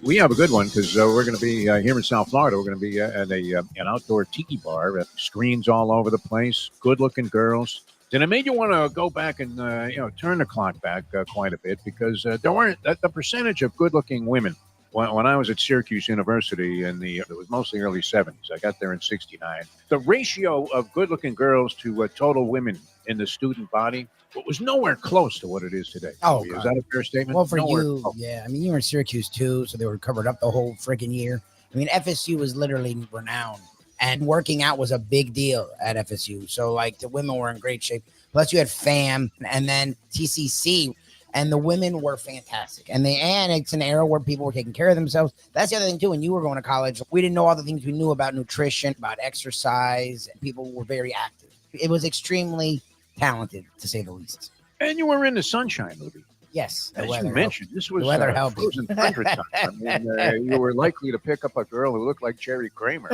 We have a good one because we're going to be here in South Florida. We're going to be at an outdoor tiki bar. Screens all over the place, good-looking girls. And it made you want to go back and turn the clock back quite a bit because there weren't the percentage of good-looking women when I was at Syracuse University in it was mostly early '70s. I got there in '69. The ratio of good-looking girls to total women in the student body was nowhere close to what it is today. Oh, Is that a fair statement? Well, for Nowhere you, close. yeah. I mean, you were in Syracuse too, so they were covered up the whole freaking year. I mean, FSU was literally renowned, and working out was a big deal at FSU. So, like, the women were in great shape. Plus, you had FAM and then TCC, and the women were fantastic. And it's an era where people were taking care of themselves. That's the other thing too. When you were going to college, we didn't know all the things we knew about nutrition, about exercise. People were very active. It was extremely talented, to say the least. And you were in the sunshine, Lubie. Yes, as you mentioned, this was weather helped. frozen tundra time. I mean, you were likely to pick up a girl who looked like Jerry Kramer.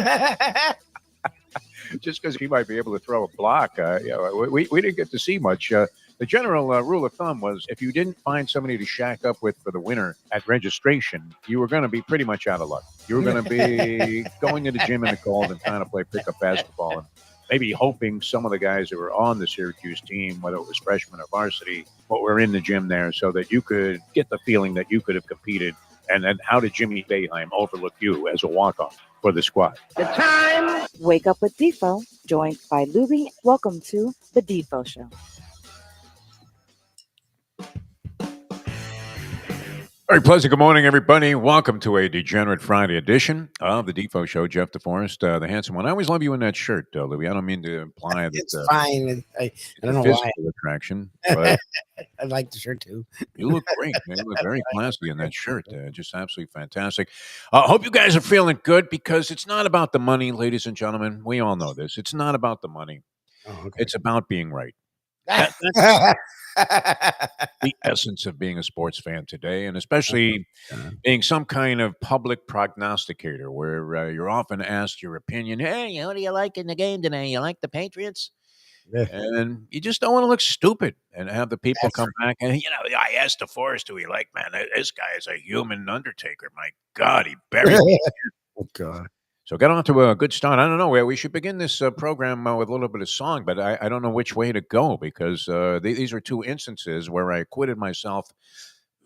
Just because he might be able to throw a block. We didn't get to see much. The general rule of thumb was if you didn't find somebody to shack up with for the winter at registration, you were going to be pretty much out of luck. You were going to be going to the gym in the cold and trying to play pickup basketball and maybe hoping some of the guys that were on the Syracuse team, whether it was freshman or varsity, were in the gym there so that you could get the feeling that you could have competed. And then how did Jimmy Boeheim overlook you as a walk-on for the squad? The time. Wake up with Defo, joined by Lubie. Welcome to the Defo Show. Very pleasant. Good morning, everybody. Welcome to a Degenerate Friday edition of the Defo Show. Jeff DeForest, the handsome one. I always love you in that shirt, Louis. I don't mean to imply that it's fine. I don't know physical why. attraction, but I like the shirt too. You look great. Man. You look very classy in that shirt. Just absolutely fantastic. Hope you guys are feeling good because it's not about the money, ladies and gentlemen. We all know this. It's not about the money. Oh, okay. It's about being right. That's the essence of being a sports fan today, and especially being some kind of public prognosticator where you're often asked your opinion. Hey, what do you like in the game today? You like the Patriots? Yeah. And you just don't want to look stupid and have the people come back. And, I asked DeForest who he liked, man. This guy is a human undertaker. My God, he buried me. Oh, God. So get on to a good start. I don't know where we should begin this program with a little bit of song, but I don't know which way to go because these are two instances where I acquitted myself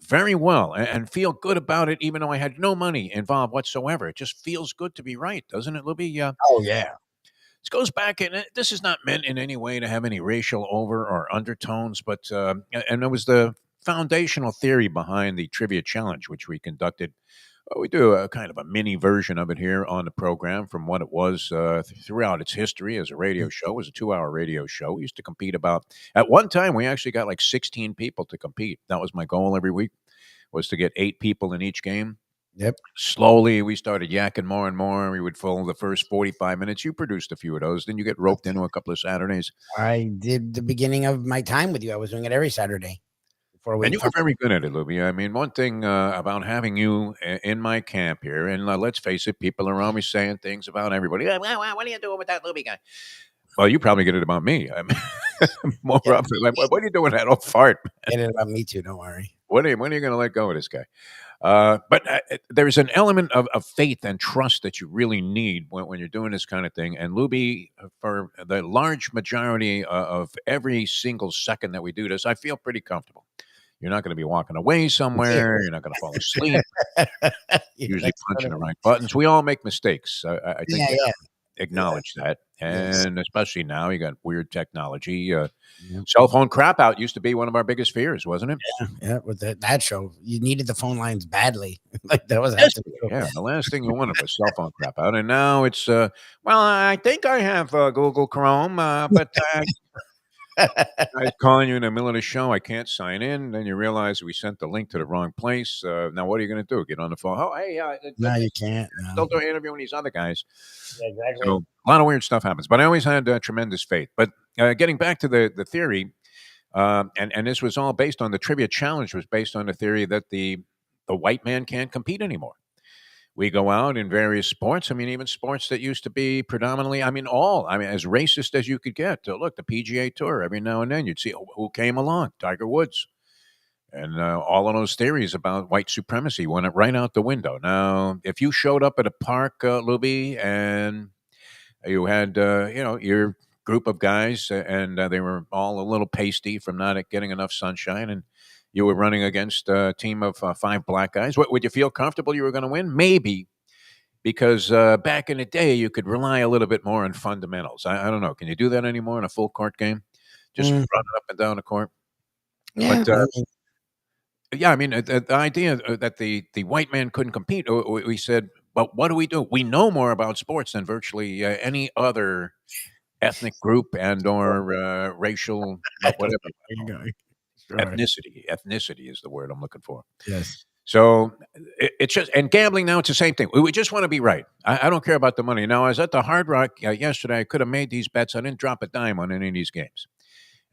very well and feel good about it, even though I had no money involved whatsoever. It just feels good to be right, doesn't it, Libby? Oh, yeah. This goes back, and this is not meant in any way to have any racial over or undertones, but and it was the foundational theory behind the trivia challenge, which we conducted. We do a kind of a mini version of it here on the program from what it was throughout its history as a radio show. It was a 2-hour radio show. We used to compete at one time, we actually got like 16 people to compete. That was my goal every week, was to get 8 people in each game. Yep. Slowly, we started yakking more and more. We would fill the first 45 minutes. You produced a few of those. Then you get roped into a couple of Saturdays. I did the beginning of my time with you. I was doing it every Saturday. And you were very good at it, Lubie. I mean, one thing about having you in my camp here, and let's face it, people are always saying things about everybody. What are you doing with that Lubie guy? Well, you probably get it about me. I mean, more often. Like, what are you doing that old fart? Get it about me too. Don't worry. When are you going to let go of this guy? But there's an element of faith and trust that you really need when you're doing this kind of thing. And Lubie, for the large majority of every single second that we do this, I feel pretty comfortable. You're not going to be walking away somewhere. You're not going to fall asleep. Usually punching the right buttons. We all make mistakes. I think acknowledge that. And especially now, you got weird technology. Cell phone crap out used to be one of our biggest fears, wasn't it? Yeah. With that show, you needed the phone lines badly. Like that was the last thing you wanted was cell phone crap out. And now it's I think I have Google Chrome, but I was calling you in the middle of the show. I can't sign in. Then you realize we sent the link to the wrong place. Now, what are you going to do? Get on the phone? Oh, hey, no, you can't. Still doing interviewing these other guys. Yeah, exactly. So a lot of weird stuff happens. But I always had tremendous faith. But getting back to the theory, and this was all based on the trivia challenge. Was based on the theory that the white man can't compete anymore. We go out in various sports. I mean, even sports that used to be predominantly, as racist as you could get. Look, the PGA Tour, every now and then you'd see who came along. Tiger Woods. And all of those theories about white supremacy went right out the window. Now, if you showed up at a park, Luby, and you had, your group of guys, and they were all a little pasty from not getting enough sunshine, and you were running against a team of five black guys, would you feel comfortable you were going to win? Maybe, because back in the day, you could rely a little bit more on fundamentals. I don't know. Can you do that anymore in a full court game? Just Mm, running up and down the court? yeah, But yeah, I mean, the idea that the white man couldn't compete, we said, but what do we do? We know more about sports than virtually any other ethnic group and or racial, whatever you there you wanna call go. it. Sure. Ethnicity is the word I'm looking for. Yes. So it's just, and gambling now, it's the same thing. We just want to be right. I don't care about the money. Now, I was at the Hard Rock yesterday. I could have made these bets. I didn't drop a dime on any of these games.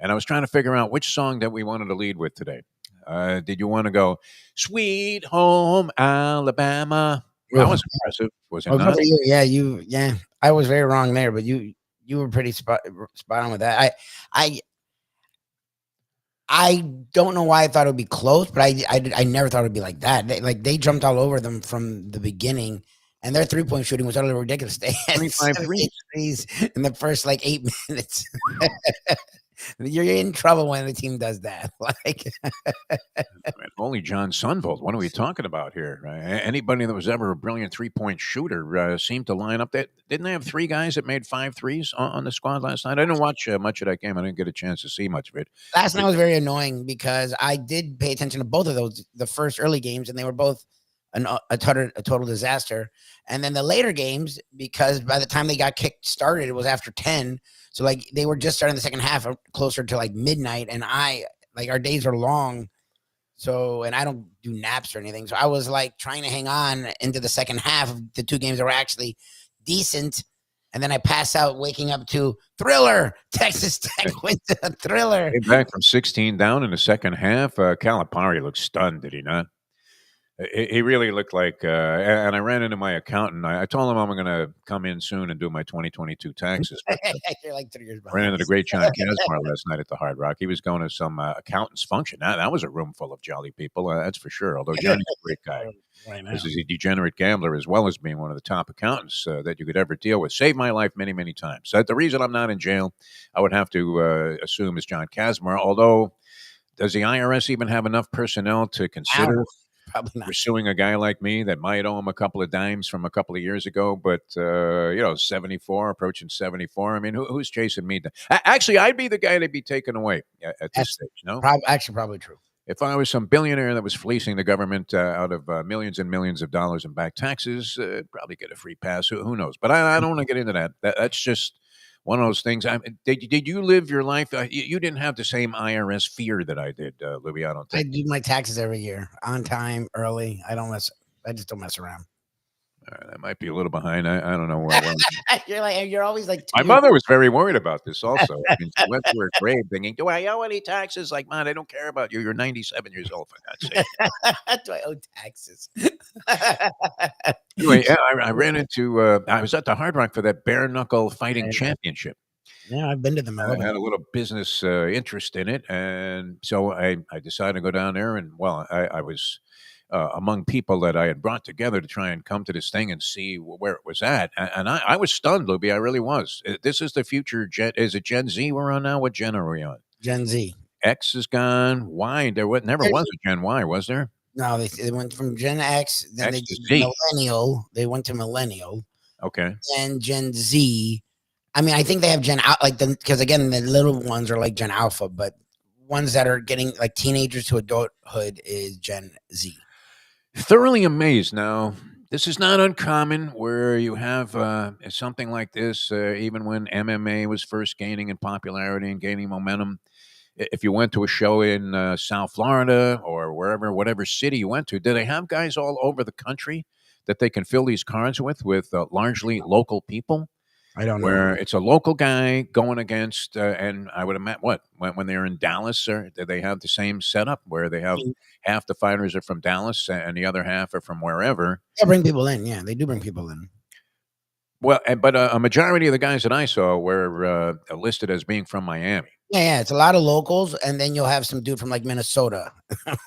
And I was trying to figure out which song that we wanted to lead with today. Did you want to go Sweet Home Alabama? That Ugh. was impressive, was it Well, good not? for you. Yeah. I was very wrong there, but you were pretty spot on with that. I don't know why I thought it would be close, but I never thought it would be like that. They jumped all over them from the beginning, and their 3-point shooting was utterly ridiculous. They had 25 78 threes. threes in the first like 8 minutes. You're in trouble when the team does that. Like, Man, only John Sunvold. What are we talking about here? Anybody that was ever a brilliant 3-point shooter seemed to line up. That didn't they have three guys that made 5 threes on the squad last night? I didn't watch much of that game. I didn't get a chance to see much of it. last night was very annoying because I did pay attention to both of those, the first early games, and they were both a total disaster. And then the later games, because by the time they got kicked started, it was after 10. So like they were just starting the second half closer to like midnight, and our days are long. So, and I don't do naps or anything. So I was like trying to hang on into the second half of the two games that were actually decent. And then I pass out waking up to Thriller. Texas Tech went to a Thriller. Came back from 16 down in the second half. Calipari looked stunned, did he not? He really looked like, and I ran into my accountant. I told him I'm going to come in soon and do my 2022 taxes. But You're like 3 years I ran behind. into the great John Casmar last night at the Hard Rock. He was going to some accountant's function. That was a room full of jolly people, that's for sure. Although Johnny's a great guy. Right now. This is a degenerate gambler as well as being one of the top accountants that you could ever deal with. Saved my life many, many times. So the reason I'm not in jail, I would have to assume, is John Casmar. Although, does the IRS even have enough personnel to consider Probably not. pursuing a guy like me that might owe him a couple of dimes from a couple of years ago, but 74, approaching 74. I mean, who's chasing me? Actually, I'd be the guy that'd be taken away at this stage. No, Actually, probably true. if I was some billionaire that was fleecing the government out of millions and millions of dollars in back taxes, probably get a free pass. Who knows? But I don't want to get into that. That's just one of those things. Did you live your life? You didn't have the same IRS fear that I did, Louis. I don't I think. do my taxes every year, on time, early. I just don't mess around. That might be a little behind. I don't know where. You're always like My mother was very worried about this also. I mean, she went to her grave thinking, "Do I owe any taxes?" Like, "Man, I don't care about you. You're 97 years old, for God's sake." Do I owe taxes? Anyway, yeah, I ran into. I was at the Hard Rock for that bare knuckle fighting championship. Yeah, I've been to them. I I love had it. a little business interest in it, and so I decided to go down there. And well, I was among people that I had brought together to try and come to this thing and see where it was at. And I was stunned, Luby. I really was. This is the future. Is it Gen Z we're on now? What gen are we on? Gen Z. X is gone. Y, never was a Gen Y, was there? No, they went from Gen X, then X they to did Z. millennial. They went to millennial, Okay. and Gen Z. I mean, I think they have Gen Out because again, the little ones are like Gen Alpha, but ones that are getting like teenagers to adulthood is Gen Z. Thoroughly amazed. Now, this is not uncommon where you have something like this, even when MMA was first gaining in popularity and gaining momentum. If you went to a show in South Florida or wherever, whatever city you went to, do they have guys all over the country that they can fill these cards with largely local people? I don't know. Where it's a local guy going against, and I would imagine when they're in Dallas, or do they have the same setup where they have half the fighters are from Dallas and the other half are from wherever? They bring people in. Yeah, they do bring people in. Well, but a majority of the guys that I saw were listed as being from Miami. Yeah, it's a lot of locals, and then you'll have some dude from like Minnesota.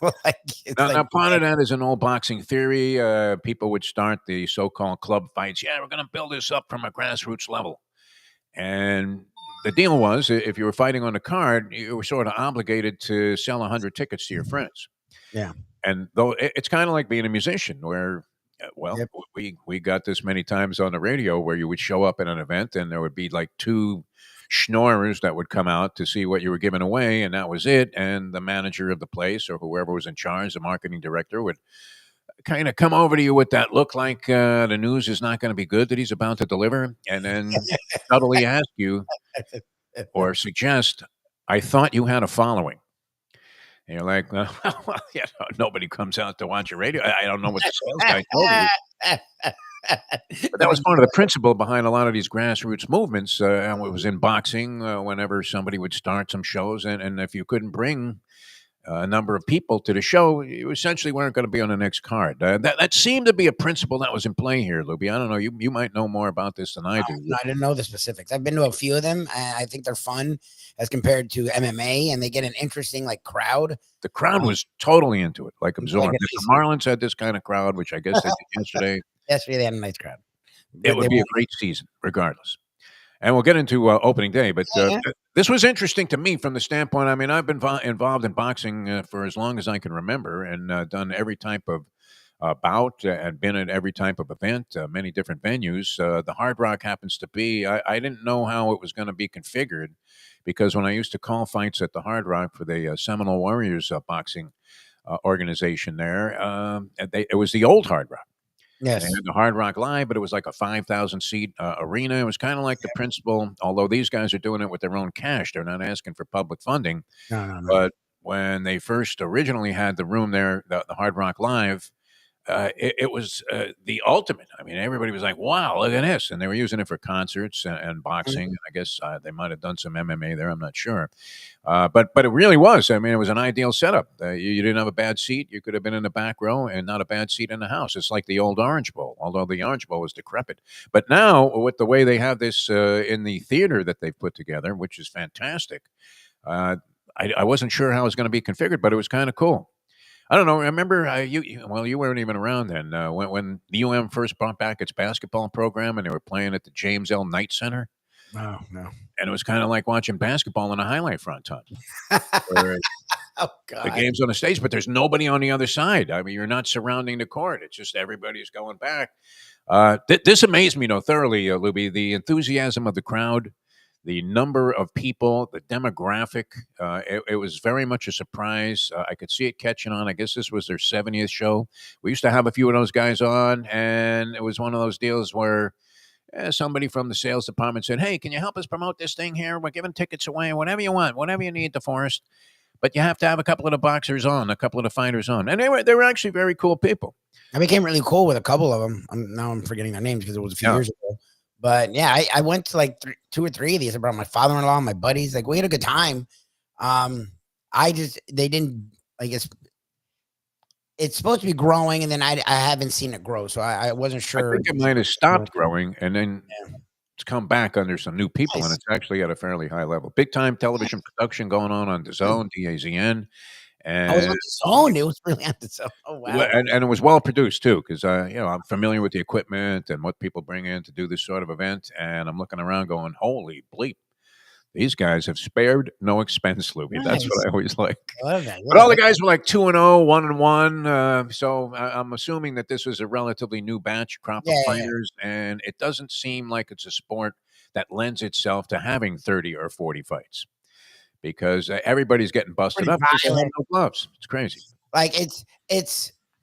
Like it's Now, like part of that is an old boxing theory. People would start the so-called club fights. Yeah, we're going to build this up from a grassroots level. And the deal was, if you were fighting on a card, you were sort of obligated to sell 100 tickets to your friends. yeah. And though it's kind of like being a musician, where, well, Yep. we got this many times on the radio where you would show up at an event and there would be like two schnorrers that would come out to see what you were giving away, and that was it. And the manager of the place or whoever was in charge, the marketing director, would kind of come over to you with that look like the news is not going to be good that he's about to deliver, and then subtly ask you or suggest, "I thought you had a following." And you're like, well, nobody comes out to watch your radio. I don't know what the sales guy told you. But that was part of the principle behind a lot of these grassroots movements. And it was in boxing, whenever somebody would start some shows, and if you couldn't bring a number of people to the show, you essentially weren't going to be on the next card. That seemed to be a principle that was in play here, Lubie. I don't know. You might know more about this than I do. No, I didn't know the specifics. I've been to a few of them, and I think they're fun as compared to MMA, and they get an interesting like crowd. The crowd was totally into it, like absorbed. Like If the Marlins had this kind of crowd, which I guess they did yesterday, Yesterday they had a nice crowd. it would be a great season, regardless. And we'll get into opening day, but this was interesting to me from the standpoint. I mean, I've been involved in boxing for as long as I can remember, and done every type of bout, and been at every type of event, many different venues. The Hard Rock happens to be. I didn't know how it was going to be configured, because when I used to call fights at the Hard Rock for the Seminole Warriors boxing organization there, it was the old Hard Rock. Yes. They had the Hard Rock Live, but it was like a 5,000 seat arena. It was kind of like the principle, although these guys are doing it with their own cash. They're not asking for public funding. No. But when they first originally had the room there, the Hard Rock Live, it was the ultimate. I mean, everybody was like, wow, look at this. And they were using it for concerts and boxing. I guess they might have done some MMA there. I'm not sure. But it really was. I mean, it was an ideal setup. You didn't have a bad seat. You could have been in the back row, and not a bad seat in the house. It's like the old Orange Bowl, although the Orange Bowl was decrepit. But now, with the way they have this in the theater that they've put together, which is fantastic, I wasn't sure how it was going to be configured, but it was kind of cool. I don't know. Remember, you weren't even around then when the first brought back its basketball program, and they were playing at the James L. Knight Center. No. And it was kind of like watching basketball in a highlight front time. Oh God. The game's on the stage, but there's nobody on the other side. I mean, you're not surrounding the court. It's just everybody's going back. This amazed me, thoroughly, Lubie. The enthusiasm of the crowd, the number of people, the demographic. It was very much a surprise. I could see it catching on. I guess this was their 70th show. We used to have a few of those guys on, and it was one of those deals where somebody from the sales department said, hey, can you help us promote this thing here? We're giving tickets away, whatever you want, whatever you need, DeForest. But you have to have a couple of the boxers on, a couple of the fighters on. And they were actually very cool people. I became really cool with a couple of them. Now I'm forgetting their names because it was a few years ago. But yeah, I went to like 2 or 3 of these. I brought my father-in-law, my buddies. Like, we had a good time. They didn't, I guess, it's supposed to be growing, and then I haven't seen it grow, so I wasn't sure. I think it might have stopped growing, and then it's come back under some new people, and it's actually at a fairly high level. Big time television production going on DAZN, DAZN. And I was on DAZN. It was really on DAZN. Oh wow! And it was well produced too, because I'm familiar with the equipment and what people bring in to do this sort of event, and I'm looking around going, "Holy bleep! These guys have spared no expense, Lubie." Nice. That's what I always like. I love that. But all the guys were like 2-0, 1-1. So I'm assuming that this was a relatively new crop of fighters, and it doesn't seem like it's a sport that lends itself to having 30 or 40 fights, because everybody's getting busted up because they have no gloves. It's crazy. Like it's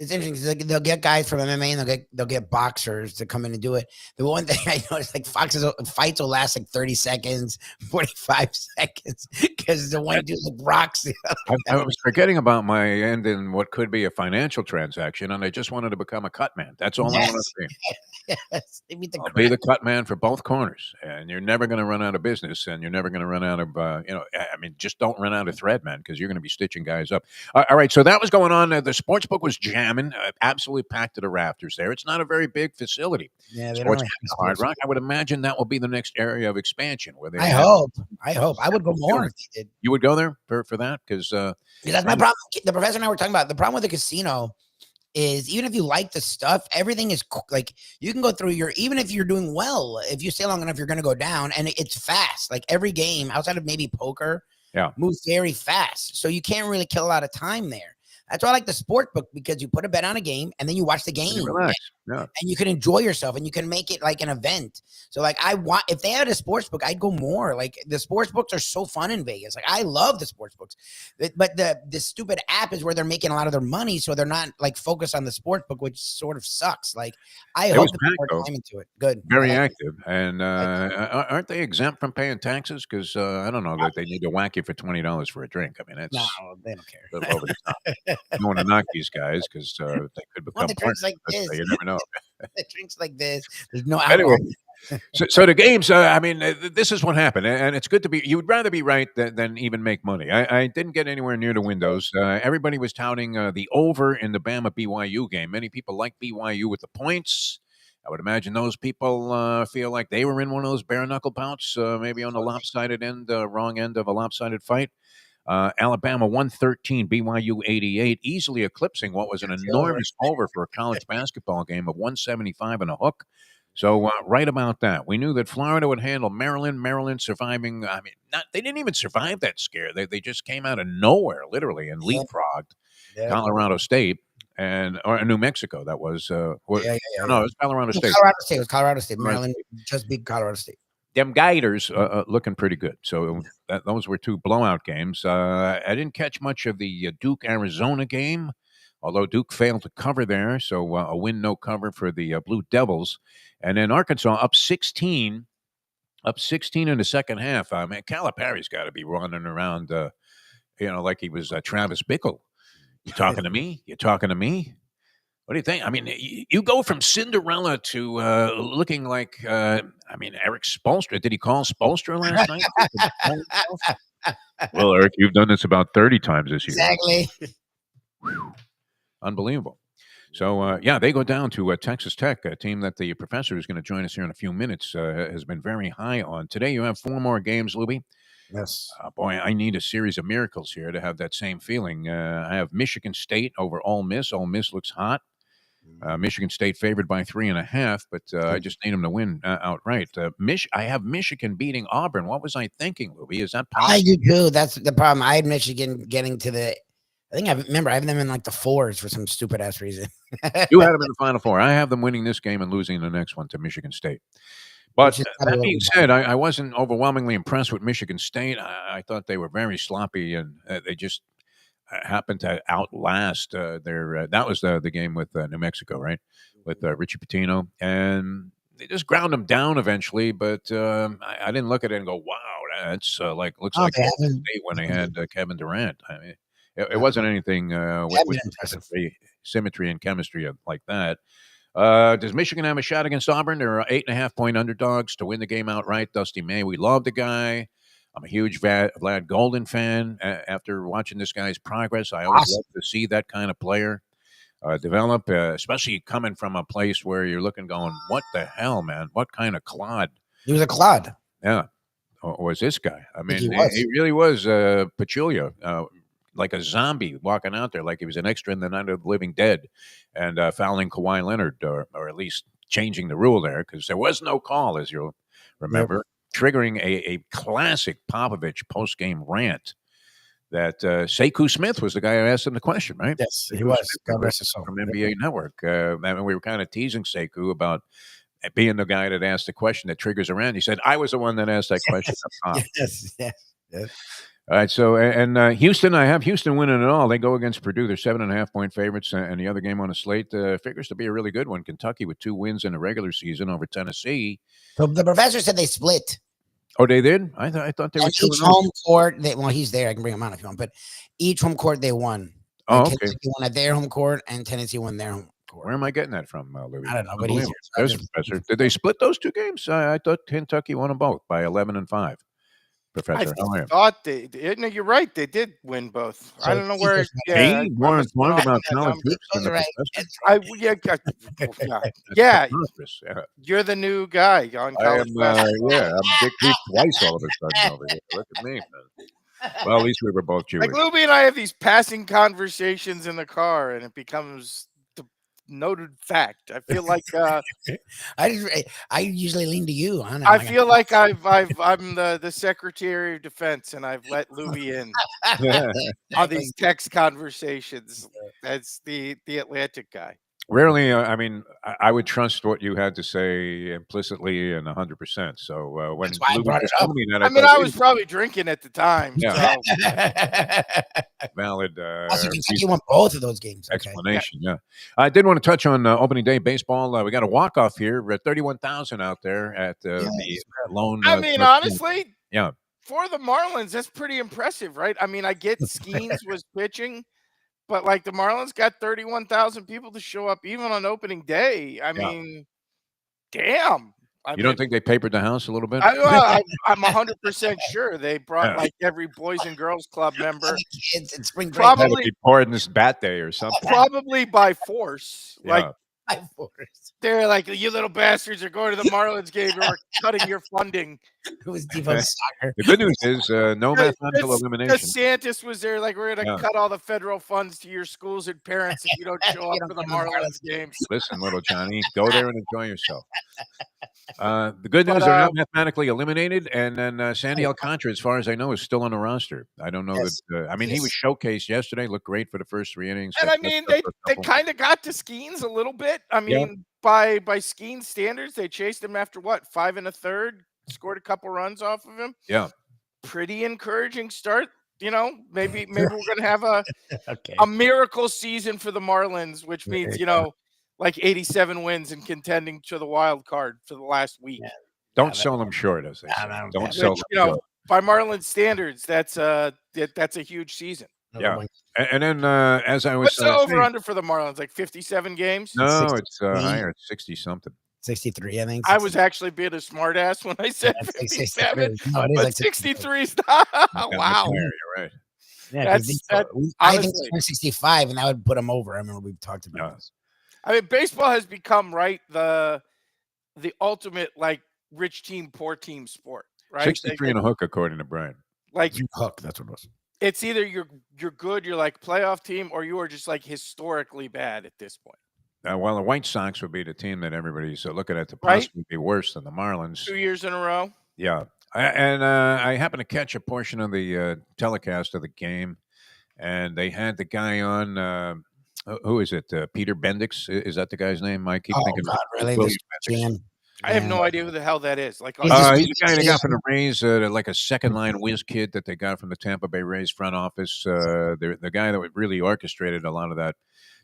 interesting because they'll get guys from MMA, and they'll get boxers to come in and do it. The one thing I noticed, like fights will last like 30 seconds, 45 seconds, because the one dude like rocks. I was forgetting about my end in what could be a financial transaction, and I just wanted to become a cut man. That's all I wanted to be. Yes, they beat the Be crap. the cut man for both corners, and you're never going to run out of business, and you're never going to run out of, I mean, just don't run out of thread, man, because you're going to be stitching guys up. All right, so that was going on. The sports book was jamming, absolutely packed to the rafters there. It's not a very big facility. Yeah, they don't Sports really book have in Hard sports. Rock. I would imagine that will be the next area of expansion where they I have hope. I hope. I would go more if they did. You would go there for that because That's my problem. The professor and I were talking about the problem with the casino is even if you like the stuff, everything is like you can go through your even if you're doing well, if you stay long enough, you're going to go down, and it's fast. Like every game outside of maybe poker, moves very fast, so you can't really kill a lot of time there. That's why I like the sport book because you put a bet on a game and then you watch the game. Relax. And you can enjoy yourself and you can make it like an event. So like if they had a sports book, I'd go more. Like the sports books are so fun in Vegas. Like I love the sports books, but the stupid app is where they're making a lot of their money. So they're not like focused on the sports book, which sort of sucks. Like I hope they put more time into it. Good. Very active. And aren't they exempt from paying taxes? Because I don't know that they need to whack you for $20 for a drink. I mean, that's no, they don't care. a little over the top. I don't want to knock these guys because they could become the drinks like partners, but this. you never know. The drinks like this. There's no alcohol. Anyway, so the games. I mean, this is what happened, and it's good to be. You would rather be right than even make money. I didn't get anywhere near the windows. Everybody was touting the over in the Bama BYU game. Many people like BYU with the points. I would imagine those people feel like they were in one of those bare knuckle bouts, maybe on the lopsided end, wrong end of a lopsided fight. Alabama 113, BYU 88, easily eclipsing what was an enormous over for a college basketball game of 175 and a hook. So right about that, we knew that Florida would handle Maryland. Maryland surviving. I mean, they didn't even survive that scare. They just came out of nowhere, literally, and leapfrogged Colorado State or New Mexico. That was No, it was Colorado State. Colorado State. It was Colorado State. Maryland just beat Colorado State. Them Gators looking pretty good. So those were two blowout games. I didn't catch much of the Duke-Arizona game, although Duke failed to cover there. So a win, no cover for the Blue Devils. And then Arkansas up 16 in the second half. Man, Calipari's got to be running around, like he was Travis Bickle. You talking to me? You talking to me? What do you think? I mean, you go from Cinderella to looking like, Eric Spoelstra. Did he call Spoelstra last night? Well, Eric, you've done this about 30 times this year. Exactly. Unbelievable. So, they go down to Texas Tech, a team that the professor is going to join us here in a few minutes, has been very high on. Today, you have 4 more games, Lubie. Yes. Boy, I need a series of miracles here to have that same feeling. I have Michigan State over Ole Miss. Ole Miss looks hot. Michigan State favored by 3.5, but I just need them to win outright. I have Michigan beating Auburn. What was I thinking, Lubie? Is that possible? I do too. That's the problem. I had Michigan getting to the. I have them in like the 4s for some stupid ass reason. You had them in the Final Four. I have them winning this game and losing the next one to Michigan State. But that being said, I wasn't overwhelmingly impressed with Michigan State. I thought they were very sloppy, and they just happened to outlast their. That was the game with New Mexico, right? With Richie Pitino, and they just ground them down eventually. But I didn't look at it and go, "Wow, that's looks like State when they had Kevin Durant." I mean, it wasn't anything with symmetry and chemistry like that. Does Michigan have a shot against Auburn? They're 8.5-point underdogs to win the game outright. Dusty May, we love the guy. I'm a huge Vlad Golden fan. After watching this guy's progress, I always love to see that kind of player develop, especially coming from a place where you're looking, going, "What the hell, man? What kind of clod?" He was a clod. Yeah, or was this guy? I mean, he really was peculiar. Like a zombie walking out there, like he was an extra in the Night of the Living Dead, and fouling Kawhi Leonard, or at least changing the rule there, because there was no call, as you'll remember, triggering a classic Popovich post-game rant that Sekou Smith was the guy who asked him the question, right? Yes, he was. God rest his soul. From NBA Network. We were kind of teasing Sekou about being the guy that asked the question that triggers a rant. He said, "I was the one that asked that question." Yes. All right, so and Houston, I have Houston winning it all. They go against Purdue. They're 7.5-point favorites, and the other game on the slate figures to be a really good one. Kentucky with 2 wins in the regular season over Tennessee. So the professor said they split. Oh, they did? I thought they were each home court. He's there. I can bring him on if you want. But each home court they won. Oh, okay. Kentucky won at their home court, and Tennessee won their home. hardcore. Where am I getting that from, Louis? I don't know, but he's here. So There's Professor. Did they split those two games? I thought Kentucky won them both by 11-5. I Professor, how are you? thought they did. No, you're right. They did win both. I don't know where. Yeah, See, more informed about college numbers. hoops than the Right. professor. Yeah. Preposterous, yeah. You're the new guy on I college am, basketball. I'm Dick Heath twice all of a sudden over here. Look at me, man. Well, at least we were both Jewish. Like Lubie and I have these passing conversations in the car, and it becomes the noted fact. I feel like I usually lean to you. I feel like I'm the Secretary of Defense, and I've let Lubie in on these text conversations. That's the Atlantic guy. Rarely, I mean, I would trust what you had to say implicitly and 100%. So when That's why I Louis brought was it up. telling me that, I mean, thought, I was probably drinking at the time. Yeah. So. Valid Also, Kentucky won both of those games. Okay. explanation. Yeah. I did want to touch on opening day baseball. We got a walk off here. We're at 31,000 out there at the lone. I mean, honestly, yeah. For the Marlins, that's pretty impressive, right? I mean, I get Skeens was pitching, but like the Marlins got 31,000 people to show up even on opening day. I mean, damn. You don't think they papered the house a little bit? I'm 100% sure they brought like every Boys and Girls Club member. Kids in spring break. Probably poured this bat day or something. Probably by force. Yeah. Like By force. they're like, you little bastards are going to the Marlins game. You're cutting your funding. It was Defo's soccer. The good news is no mathematical elimination. DeSantis was there, like, we're going to cut all the federal funds to your schools and parents if you don't show up for the Marlins games. Listen, little Johnny, go there and enjoy yourself. The good news, they're not mathematically eliminated, and then Sandy Alcantara, as far as I know, is still on the roster. I don't know that. I mean, he was showcased yesterday, looked great for the first 3 innings. And I mean, they kind of got to Skeens a little bit. I mean, by Skeens standards, they chased him after what, 5 1/3, scored a couple runs off of him. Yeah, pretty encouraging start. You know, maybe we're gonna have a miracle season for the Marlins, which means like 87 wins and contending to the wild card for the last week. Yeah. Don't sell them short, as they say. Don't sell them short. By Marlins standards, that's a huge season. Yeah, and then as I was, what's the over under for the Marlins? Like 57 games? No, it's higher. It's 60 something. 63, I think. 63. I was actually being a smartass when I said 57. No, it is like 63 is wow. You're right. Yeah, I think it's 65, and that would put them over. I remember we talked about this. I mean, baseball has become the ultimate like rich team, poor team sport, right? 63 and a hook, according to Brian. Like hook, that's what it was. It's either you're good, you're like playoff team, or you are just like historically bad at this point. Well, the White Sox would be the team that everybody's looking at to possibly be worse than the Marlins. 2 years in a row. Yeah, I happened to catch a portion of the telecast of the game, and they had the guy on. Who is it? Peter Bendix? Is that the guy's name? I keep thinking. God, really? I have no idea who the hell that is. Like, he's the guy they got from the Rays, like a second line whiz kid that they got from the Tampa Bay Rays front office. The guy that really orchestrated a lot of that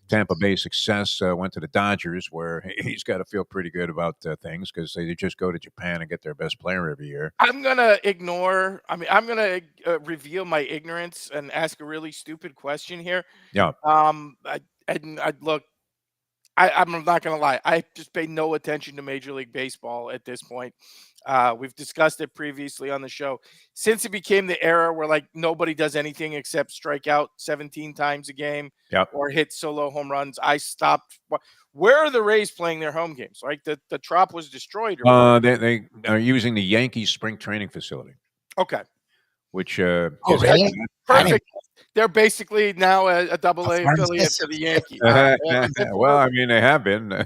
Tampa Bay success went to the Dodgers, where he's got to feel pretty good about things because they just go to Japan and get their best player every year. I'm gonna ignore. I mean, I'm gonna reveal my ignorance and ask a really stupid question here. Yeah. I'd look. I'm not gonna lie. I just pay no attention to Major League Baseball at this point. We've discussed it previously on the show. Since it became the era where like nobody does anything except strike out 17 times a game or hit solo home runs, I stopped. Where are the Rays playing their home games? Like the Trop was destroyed. They are using the Yankees spring training facility. Okay. Which is really? Perfect. They're basically now a double-A affiliate for the Yankees. Well, I mean, they have been.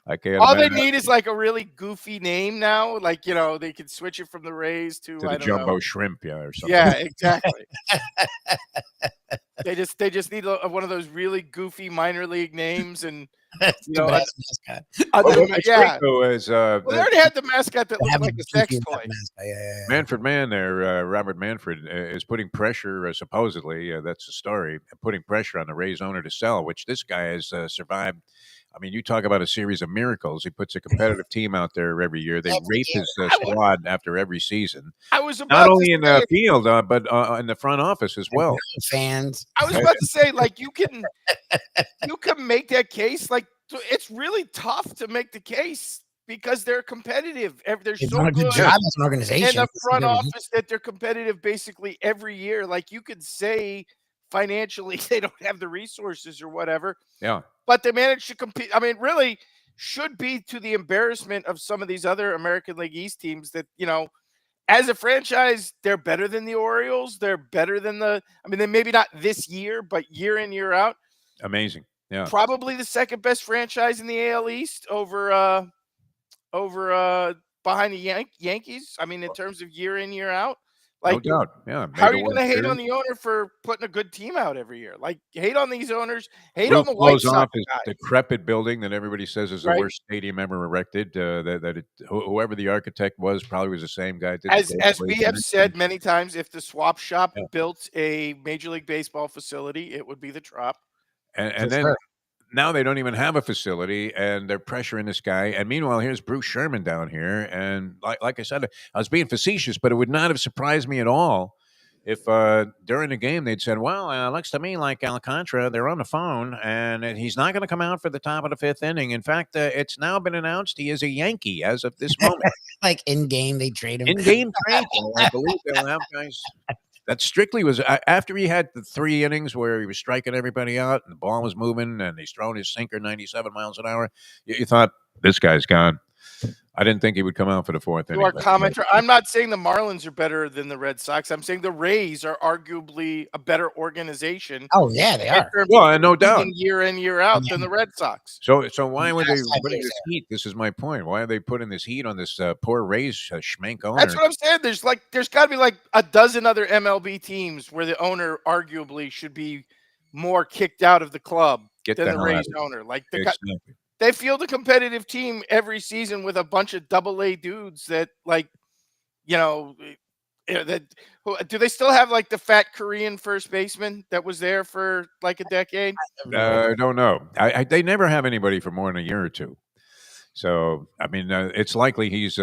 I can't. All they need is like a really goofy name now. Like, they could switch it from the Rays to the Jumbo Shrimp, or something. Yeah, exactly. They just need one of those really goofy minor league names, and the best mascot. They already had the mascot that looked like a sex toy. Manfred Mann there, Robert Manfred, is putting pressure, supposedly, that's the story, putting pressure on the Rays owner to sell, which this guy has survived. I mean, you talk about a series of miracles. He puts a competitive team out there every year. They rape his squad after every season. I was about not only in the field, but in the front office as well. Fans. I was about to say, like, you can make that case. Like, So it's really tough to make the case because they're competitive. They're They've so done a good good job as an in organization. the front office that they're competitive basically every year. Like you could say financially they don't have the resources or whatever, Yeah. but they managed to compete. I mean, really should be to the embarrassment of some of these other American League East teams that, as a franchise, they're better than the Orioles. They're better than they maybe not this year, but year in, year out. Amazing. Yeah. Probably the second best franchise in the AL East over behind the Yankees. I mean, in terms of year in, year out. No Like, doubt. Yeah. how Made are the you World going to hate on Series. the owner for putting a good team out every year? Like, hate on these owners, hate on Roof the White blows Sox off his guys, decrepit building that everybody says is the right? worst stadium ever erected. Whoever the architect was probably was the same guy. Did the As we gateways have and said many times, if the swap shop yeah. built a Major League Baseball facility, it would be the Trop. And For then sure. now they don't even have a facility, and they're pressuring this guy. And meanwhile, here's Bruce Sherman down here, and like I said, I was being facetious, but it would not have surprised me at all if during the game they'd said, "Well, looks to me like Alcantara. They're on the phone, and he's not going to come out for the top of the fifth inning. In fact, it's now been announced he is a Yankee as of this moment. Like in game, they trade him. In-game trade. I believe they'll have guys." That strictly was after he had the 3 innings where he was striking everybody out and the ball was moving and he's throwing his sinker 97 miles an hour. You thought, this guy's gone. I didn't think he would come out for the fourth To inning. our commenter, I'm not saying the Marlins are better than the Red Sox. I'm saying the Rays are arguably a better organization Oh yeah, they in are. terms Well, of no doubt. competing year in, year out than the Red Sox. So why The were they last 5 putting years this heat? This is my point. Why are they putting this heat on this poor Rays schmank owner? That's what I'm saying. There's got to be like a dozen other MLB teams where the owner arguably should be more kicked out of the club Get than the the hell out Rays of here. owner. Like Exactly. they field a competitive team every season with a bunch of double-A dudes that that do they still have like the fat Korean first baseman that was there for like a decade? I don't know. They never have anybody for more than a year or two. So, I mean, it's likely he's,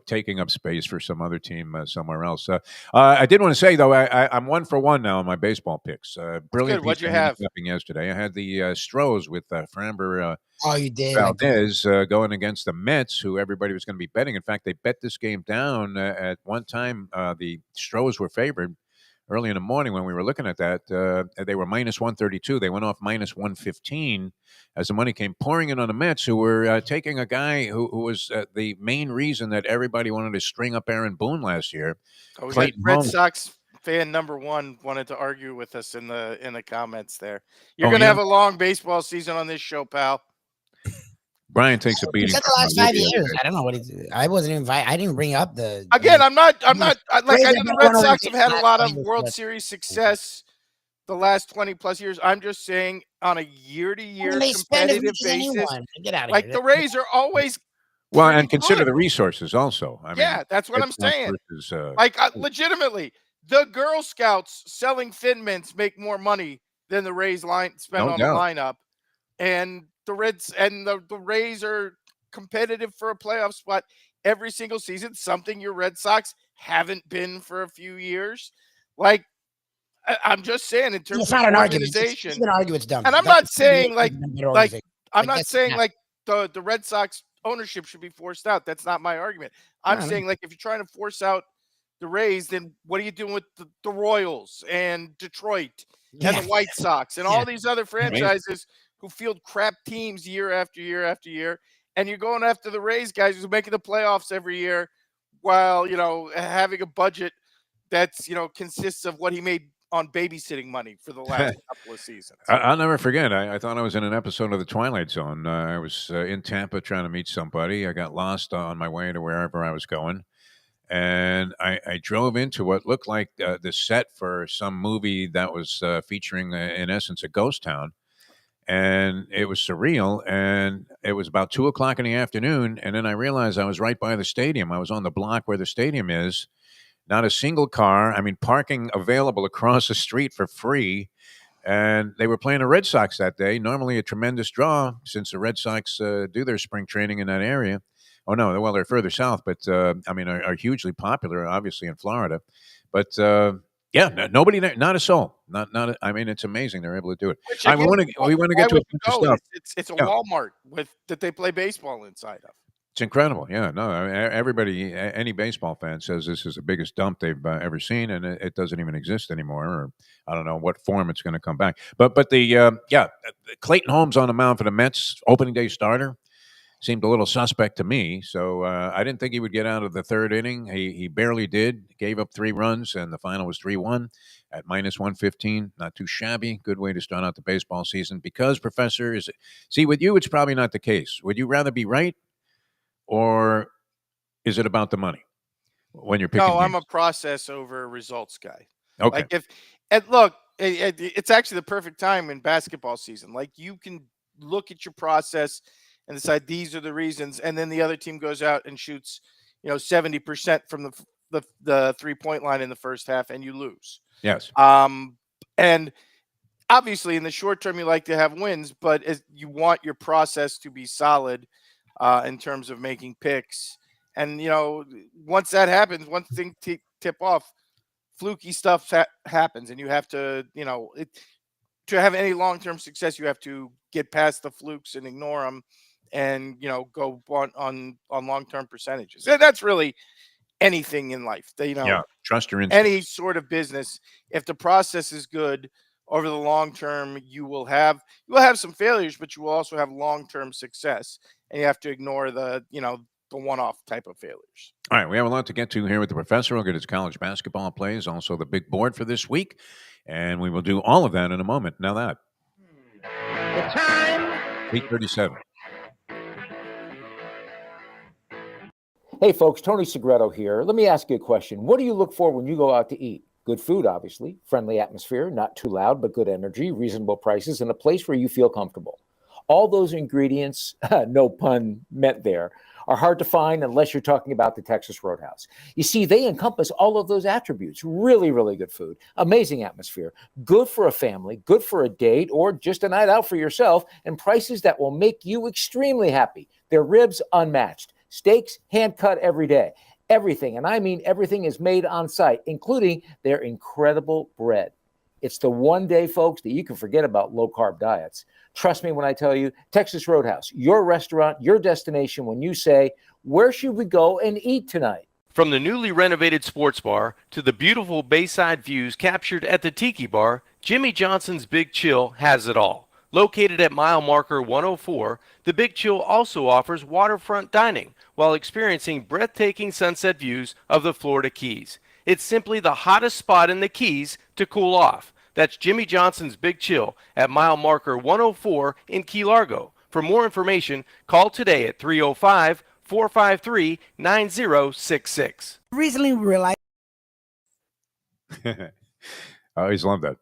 taking up space for some other team somewhere else. I did want to say, though, I'm 1 for 1 now on my baseball picks. Brilliant Good. What'd piece you of have? handicapping yesterday. I had the Stros with Framber Oh, you did. Like, Valdez going against the Mets, who everybody was going to be betting. In fact, they bet this game down at one time. The Stros were favored early in the morning when we were looking at that. They were minus 132. They went off minus 115 as the money came pouring in on the Mets, who were taking a guy who was the main reason that everybody wanted to string up Aaron Boone last year. Oh, we got Clayton Red Holmes. Sox fan number 1 wanted to argue with us in the comments there. You're Oh, gonna yeah? have a long baseball season on this show, pal. Brian takes a he beating. said the from last Lubie 5 the other years. day. I don't know what I wasn't invited. I didn't bring up the Again, I'm not I know Rays the have Red won Sox have had a last lot of 20 World plus. Series success the last 20 plus years. I'm just saying on a year-to-year they spend as competitive much as basis, anyone. Get out of like here. the Rays are always Well, pretty and consider good. the resources also. I mean, Yeah, that's what Red I'm Sox saying. versus, Like legitimately, the Girl Scouts selling Thin Mints make more money than the Rays spend no on the doubt. lineup, and the Rays are competitive for a playoff spot every single season. Something your Red Sox haven't been for a few years. Like I'm just saying, in terms It's of not an argument. organization, It's an argument. It's dumb. and I'm Don't not say the saying Yankees are a better like organization. I'm Like, not that's saying not- like the Red Sox ownership should be forced out. That's not my argument. I'm No, no. saying like if you're trying to force out the Rays, then what are you doing with the Royals and Detroit and Yeah. the White Sox and Yeah. all these other franchises who field crap teams year after year after year? And you're going after the Rays guys who's making the playoffs every year while, having a budget that's, consists of what he made on babysitting money for the last couple of seasons. I'll never forget. I thought I was in an episode of The Twilight Zone. I was in Tampa trying to meet somebody. I got lost on my way to wherever I was going. And I drove into what looked like the set for some movie that was featuring, in essence, a ghost town. And it was surreal. And it was about 2 o'clock in the afternoon. And then I realized I was right by the stadium. I was on the block where the stadium is. Not a single car. I mean, parking available across the street for free. And they were playing the Red Sox that day. Normally a tremendous draw since the Red Sox do their spring training in that area. Oh, no. Well, they're further south, but, are hugely popular, obviously, in Florida. But Yeah, nobody there, not a soul. I mean, it's amazing they're able to do it. Which I mean, again, we want to why get to a would you bunch of go? stuff. It's a Yeah, Walmart that they play baseball inside of. it's incredible. Yeah, no, I mean, everybody, any baseball fan says this is the biggest dump they've ever seen, and it doesn't even exist anymore. Or I don't know what form it's going to come back. But Clayton Holmes on the mound for the Mets, opening day starter, seemed a little suspect to me. So I didn't think he would get out of the third inning. He barely did. Gave up 3 runs, and the final was 3-1 at -115. Not too shabby. Good way to start out the baseball season. Because Professor see with you, it's probably not the case. Would you rather be right, or is it about the money when you're picking No, I'm games? a process over results guy. Okay. Like if and look, it's actually the perfect time in basketball season. Like you can look at your process and decide these are the reasons, and then the other team goes out and shoots, 70% from the 3-point line in the first half, and you lose. Yes. And obviously in the short term you like to have wins, but you want your process to be solid in terms of making picks. And once that happens, once things tip off, fluky stuff happens, and you have to, to have any long-term success, you have to get past the flukes and ignore them, and go on long-term percentages. And that's really anything in life. Yeah. Trust your Any instincts. sort of business, if the process is good over the long term, you will have some failures, but you will also have long-term success, and you have to ignore the one-off type of failures. All right, we have a lot to get to here with the professor. We'll get his college basketball plays, also the big board for this week, and we will do all of that in a moment. Now that The time. 8:37. Hey folks, Tony Segreto here. Let me ask you a question. What do you look for when you go out to eat? Good food, obviously, friendly atmosphere, not too loud, but good energy, reasonable prices, and a place where you feel comfortable. All those ingredients, no pun meant there, are hard to find unless you're talking about the Texas Roadhouse. You see, they encompass all of those attributes. Really, really good food, amazing atmosphere, good for a family, good for a date, or just a night out for yourself, and prices that will make you extremely happy. Their ribs unmatched. Steaks hand cut every day. Everything, and I mean everything, is made on site, including their incredible bread. It's the one day, folks, that you can forget about low-carb diets. Trust me when I tell you, Texas Roadhouse, your restaurant, your destination when you say, where should we go and eat tonight? From the newly renovated sports bar to the beautiful bayside views captured at the Tiki Bar, Jimmy Johnson's Big Chill has it all. Located at mile marker 104, the Big Chill also offers waterfront dining while experiencing breathtaking sunset views of the Florida Keys. It's simply the hottest spot in the Keys to cool off. That's Jimmy Johnson's Big Chill at mile marker 104 in Key Largo. For more information, call today at 305-453-9066. Recently realized. I always love that.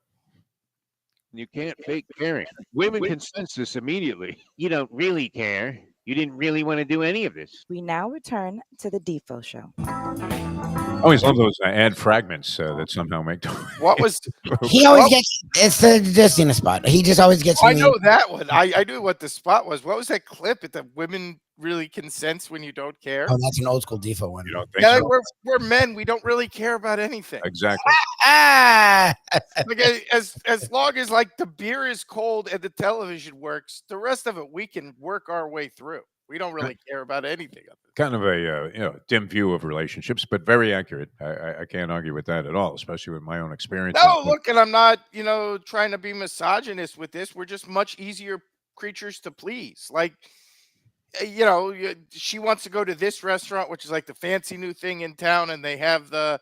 You can't fake caring. Women can sense this immediately. You don't really care. You didn't really want to do any of this. We now return to the Defo Show. I always love those ad fragments that somehow make. What was? He always gets. It's the just in the spot. He just always gets. I me. know that one. I knew what the spot was. What was that clip? That women really can sense when you don't care. Oh, that's an old school Defo one. You don't think Yeah, so? we're men. We don't really care about anything. Exactly. Ah. Like as long as like the beer is cold and the television works, the rest of it we can work our way through. We don't really care about anything of it. Kind of a dim view of relationships, but very accurate. I can't argue with that at all, especially with my own experience. No, look, and I'm not, trying to be misogynist with this. We're just much easier creatures to please. Like, she wants to go to this restaurant, which is like the fancy new thing in town, and they have the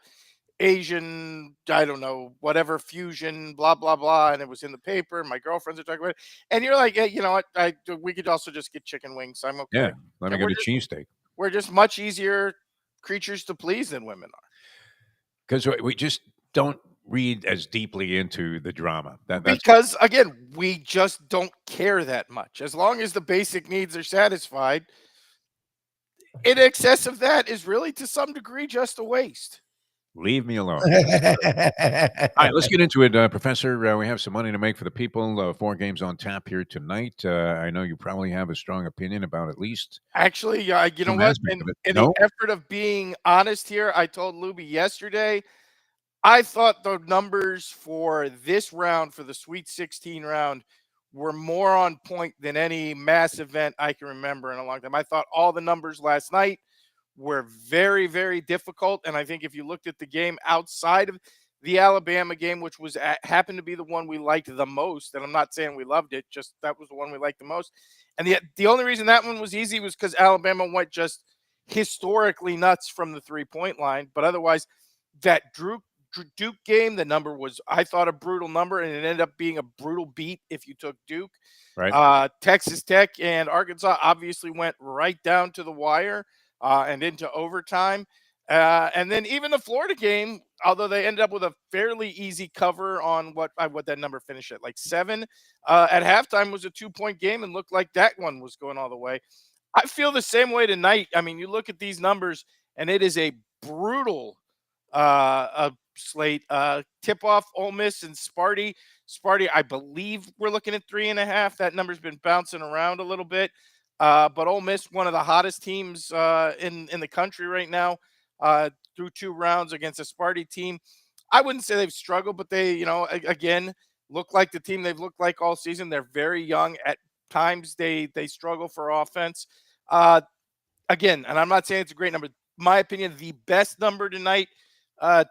Asian, I don't know, whatever fusion, blah blah blah, and it was in the paper. And my girlfriends are talking about it, and you're like, hey, you know what? We could also just get chicken wings. I'm okay. Yeah, let me And get a cheesesteak. We're just much easier creatures to please than women are. Because we just don't read as deeply into the drama. That's Because again, we just don't care that much. As long as the basic needs are satisfied, in excess of that is really to some degree just a waste. leave me alone. All right, let's get into it, Professor. We have some money to make for the people. 4 games on tap here tonight. I know you probably have a strong opinion about at least. Actually, you know some what? aspect of it. In No? the effort of being honest here, I told Lubie yesterday, I thought the numbers for this round, for the Sweet 16 round, were more on point than any mass event I can remember in a long time. I thought all the numbers last night were very, very difficult. And I think if you looked at the game outside of the Alabama game, which was happened to be the one we liked the most, and I'm not saying we loved it, just that was the one we liked the most. And the only reason that one was easy was because Alabama went just historically nuts from the 3-point line. But otherwise, that Duke game, the number was, I thought, a brutal number, and it ended up being a brutal beat if you took Duke. Right. Texas Tech and Arkansas obviously went right down to the wire and into overtime. And then even the Florida game, although they ended up with a fairly easy cover on what that number finished at, like 7, at halftime was a 2-point game and looked like that one was going all the way. I feel the same way tonight. I mean, you look at these numbers, and it is a brutal slate. Tip off Ole Miss and Sparty. Sparty, I believe we're looking at 3.5. That number's been bouncing around a little bit. But Ole Miss, one of the hottest teams in the country right now, through 2 rounds against a Sparty team. I wouldn't say they've struggled, but they, again, look like the team they've looked like all season. They're very young. At times they struggle for offense. Again, and I'm not saying it's a great number. My opinion, the best number tonight,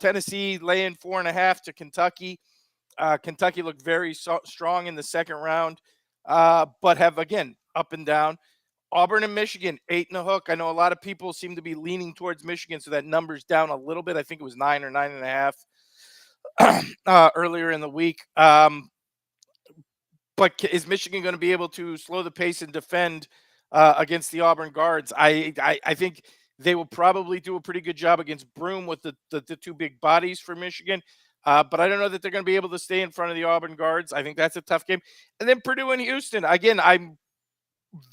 Tennessee laying 4.5 to Kentucky. Kentucky looked very strong in the second round, but have, again, up and down. Auburn and Michigan, 8 and a hook. I know a lot of people seem to be leaning towards Michigan, so that number's down a little bit. I think it was 9 or 9.5 earlier in the week. But is Michigan going to be able to slow the pace and defend against the Auburn guards? I think they will probably do a pretty good job against Broome with the 2 big bodies for Michigan. But I don't know that they're going to be able to stay in front of the Auburn guards. I think that's a tough game. And then Purdue and Houston. Again, I'm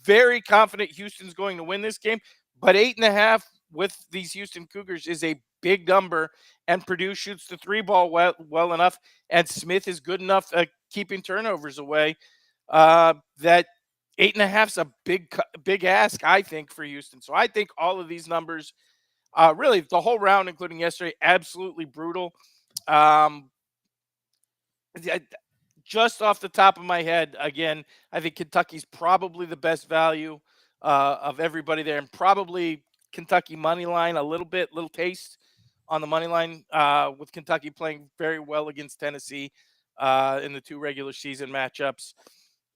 very confident Houston's going to win this game, but 8.5 with these Houston Cougars is a big number, and Purdue shoots the 3 ball well enough, and Smith is good enough at keeping turnovers away. That 8.5 is a big ask, I think, for Houston. So I think all of these numbers, really the whole round, including yesterday, absolutely brutal. Just off the top of my head, again, I think Kentucky's probably the best value of everybody there, and probably Kentucky money line a little taste on the money line, with Kentucky playing very well against Tennessee in the 2 regular season matchups,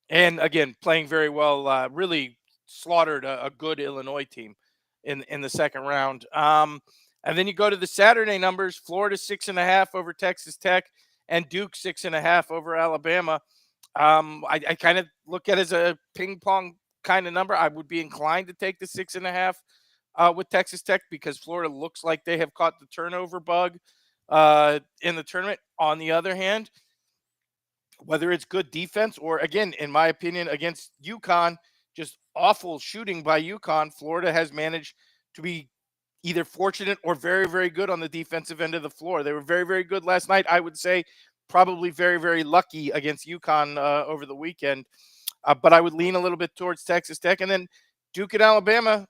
and again playing very well. Really slaughtered a good Illinois team in the second round. And then you go to the Saturday numbers: Florida 6.5 over Texas Tech, and Duke 6.5 over Alabama. I kind of look at it as a ping pong kind of number. I would be inclined to take the 6.5 with Texas Tech, because Florida looks like they have caught the turnover bug in the tournament. On the other hand, whether it's good defense or, again, in my opinion, against UConn, just awful shooting by UConn, Florida has managed to be either fortunate or very, very good on the defensive end of the floor. They were very, very good last night. I would say probably very, very lucky against UConn over the weekend. But I would lean a little bit towards Texas Tech. And then Duke and Alabama,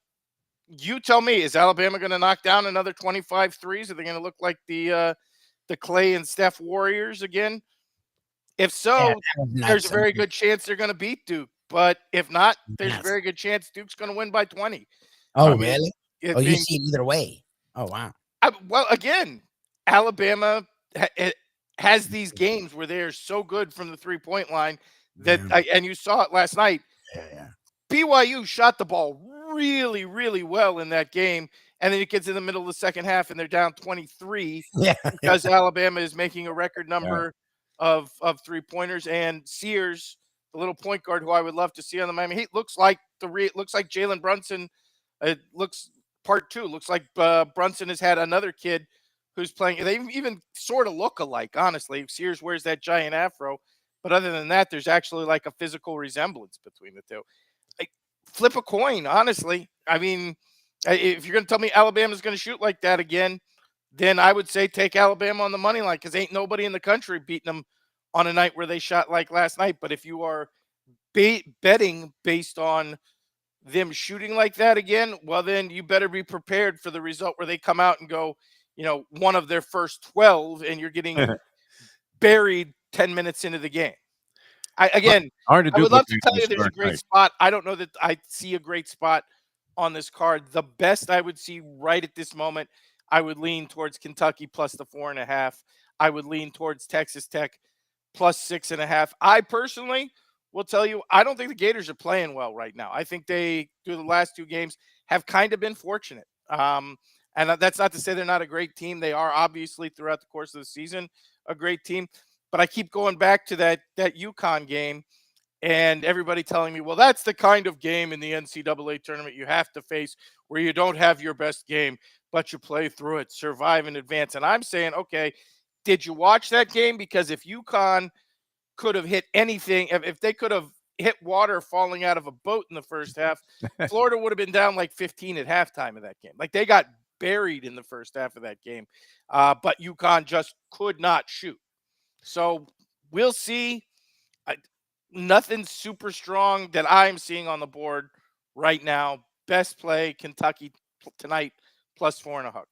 you tell me, is Alabama going to knock down another 25 threes? Are they going to look like the Clay and Steph Warriors again? If so, there's a very good chance they're going to beat Duke. But if not, there's a very good chance Duke's going to win by 20. Oh, really? You see it either way. Oh, wow. Well, again, Alabama has these games where they're so good from the 3-point line that, and you saw it last night. Yeah. BYU shot the ball really, really well in that game, and then it gets in the middle of the second half, and they're down 23 because Alabama is making a record number of 3-pointers. And Sears, the little point guard who I would love to see on the Miami Heat, looks like Jalen Brunson. It looks part 2. Looks like Brunson has had another kid who's playing. They even sort of look alike, honestly. Sears wears that giant afro, but other than that, there's actually like a physical resemblance between the two. Flip a coin, honestly. I mean, if you're going to tell me Alabama's going to shoot like that again, then I would say take Alabama on the money line, because ain't nobody in the country beating them on a night where they shot like last night. But if you are betting based on them shooting like that again, well, then you better be prepared for the result where they come out and go, one of their first 12, and you're getting buried 10 minutes into the game. Again, hard to I would love to duplicate tell on a you there's a start great night. spot. I don't know that I see a great spot on this card. The best I would see right at this moment, I would lean towards Kentucky plus the 4.5. I would lean towards Texas Tech plus 6.5. I personally will tell you, I don't think the Gators are playing well right now. I think they, through the last 2 games, have kind of been fortunate. And that's not to say they're not a great team. They are obviously throughout the course of the season a great team. But I keep going back to that UConn game and everybody telling me, well, that's the kind of game in the NCAA tournament you have to face where you don't have your best game, but you play through it, survive in advance. And I'm saying, okay, did you watch that game? Because if UConn could have hit anything, if they could have hit water falling out of a boat in the first half, Florida would have been down like 15 at halftime of that game. Like they got buried in the first half of that game, but UConn just could not shoot. So we'll see. Nothing super strong that I'm seeing on the board right now. Best play, Kentucky tonight, plus 4.5. All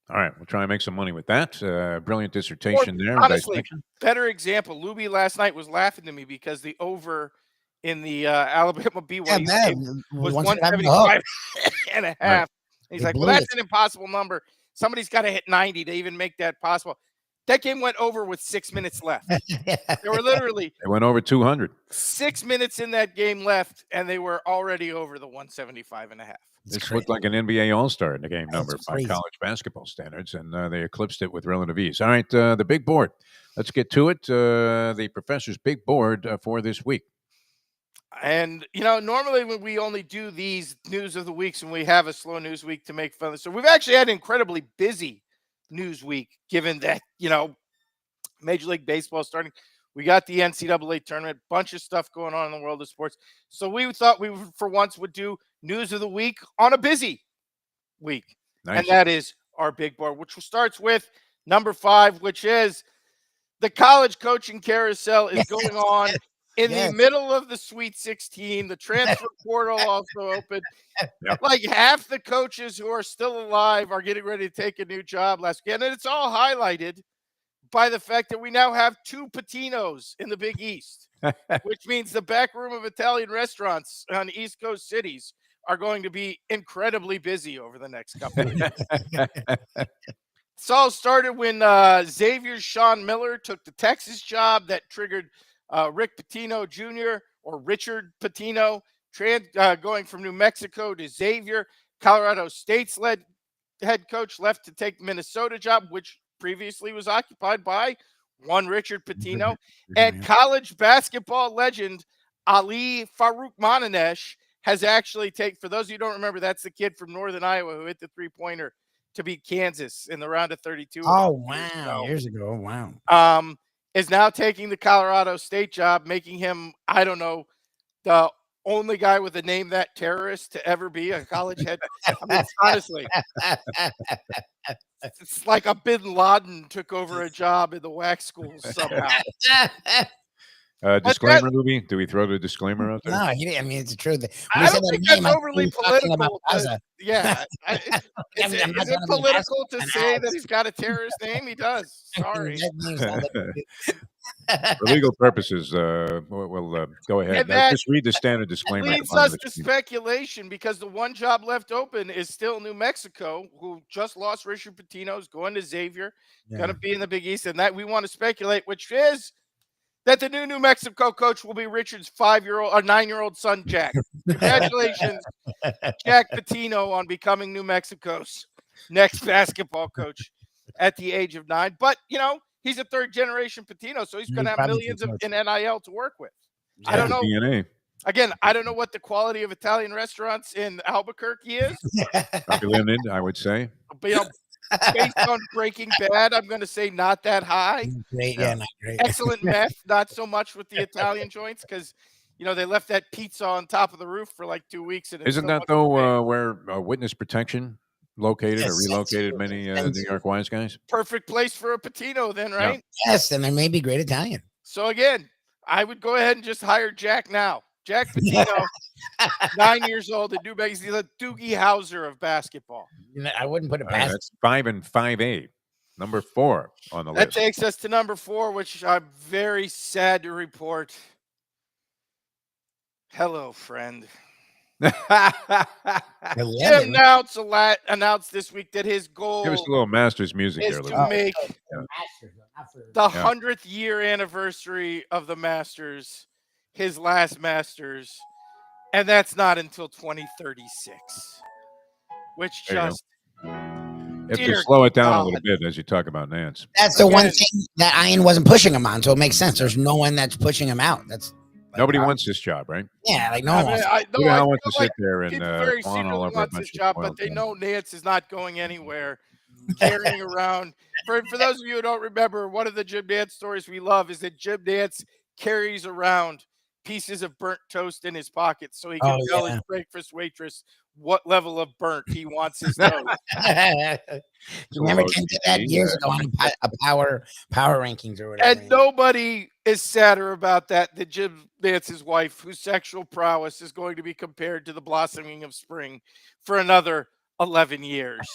right, we'll try and make some money with that. Brilliant dissertation there. Honestly, better example. Lubie last night was laughing to me because the over in the Alabama BYU game was 175 and a half. Right. He's like, well, that's an impossible number. Somebody's got to hit 90 to even make that possible. That game went over with 6 minutes left. They were literally they went over 200. 6 minutes in that game left, and they were already over the 175 and a half. This looked like an NBA All-Star in the game number by college basketball standards, and they eclipsed it with relative ease. All right, the big board. Let's get to it. The professor's big board for this week. And, normally when we only do these news of the weeks when we have a slow news week to make fun of. So we've actually had an incredibly busy news week, given that, Major League Baseball starting. We got the NCAA tournament, bunch of stuff going on in the world of sports. So we thought we, for once, would do news of the week on a busy week. Nice. And that is our big board, which starts with number 5, which is the college coaching carousel is going on in the middle of the Sweet 16. The transfer portal also open. Yep. Like half the coaches who are still alive are getting ready to take a new job last weekend. And it's all highlighted by the fact that we now have 2 Patinos in the Big East, which means the back room of Italian restaurants on East Coast cities are going to be incredibly busy over the next couple of years. It's all started when Xavier's Sean Miller took the Texas job that triggered Rick Pitino Jr. or Richard Pitino going from New Mexico to Xavier. Colorado State's head coach left to take the Minnesota job, which previously was occupied by one Richard Pitino. And college basketball legend Ali Farouk Mananesh has actually taken, for those of you who don't remember, that's the kid from Northern Iowa who hit the 3-pointer to beat Kansas in the round of 32. Oh, wow. Years ago. Wow. Is now taking the Colorado State job, making him, I don't know, the only guy with a name that terrorist to ever be a college head. I mean, honestly, it's like a Bin Laden took over a job in the WAC schools somehow. Disclaimer, Lubie? Do we throw the disclaimer out there? No, I mean, it's the truth. I don't think that's overly political. Yeah. Is it political to say that he's got a terrorist name? He does. Sorry. For legal purposes, we'll go ahead. Just read the standard disclaimer. Leads us to speculation because the one job left open is still New Mexico, who just lost Richard Pitino's going to Xavier, going to be in the Big East, and that we want to speculate, which is that the new Mexico coach will be Richard's 9-year-old son, Jack. Congratulations, Jack Pitino, on becoming New Mexico's next basketball coach at the age of 9. But, he's a third-generation Pitino, so he's going to have millions in NIL to work with. I don't know. DNA. Again, I don't know what the quality of Italian restaurants in Albuquerque is. Probably limited, I would say. But, based on Breaking Bad, I'm going to say not that high. Great, not great. Excellent meth, not so much with the Italian joints because, they left that pizza on top of the roof for like 2 weeks. And isn't that, though, where witness protection located or relocated many New York wise guys? Perfect place for a Pitino then, right? Yes, and there may be great Italian. So, again, I would go ahead and just hire Jack now. Jack Pitino, 9 years old at New Mexico. He's a Doogie Howser of basketball. I wouldn't put it past. That's 5 and 5A. Number 4 on the That list. takes us to number 4, which I'm very sad to report. Hello, friend. Jim 11. announced this week that his goal Give us a little Masters music is there. to Lou. make The Masters, not for- the 100th year anniversary of the Masters his last Masters, and that's not until 2036. Which There you go. just You have to dear slow it down a God. little bit as you talk about Nance. That's the one Again. thing that Ian wasn't pushing him on, so it makes sense. There's no one that's pushing him out. That's like, Nobody wants this job, right? Yeah, like no I one mean, wants. Who the I hell wants feel to like sit there and people very fawn all secretly over a wants bunch his of job, but spoiled they things? know Nance is not going anywhere. Carrying around for those of you who don't remember, one of the Jim Nance stories we love is that Jim Nance carries around pieces of burnt toast in his pocket so he can tell his breakfast waitress what level of burnt he wants his toast. Remember Tim did that years ago on a power rankings or whatever. And nobody is sadder about that than Jim Nance's wife, whose sexual prowess is going to be compared to the blossoming of spring for another 11 years.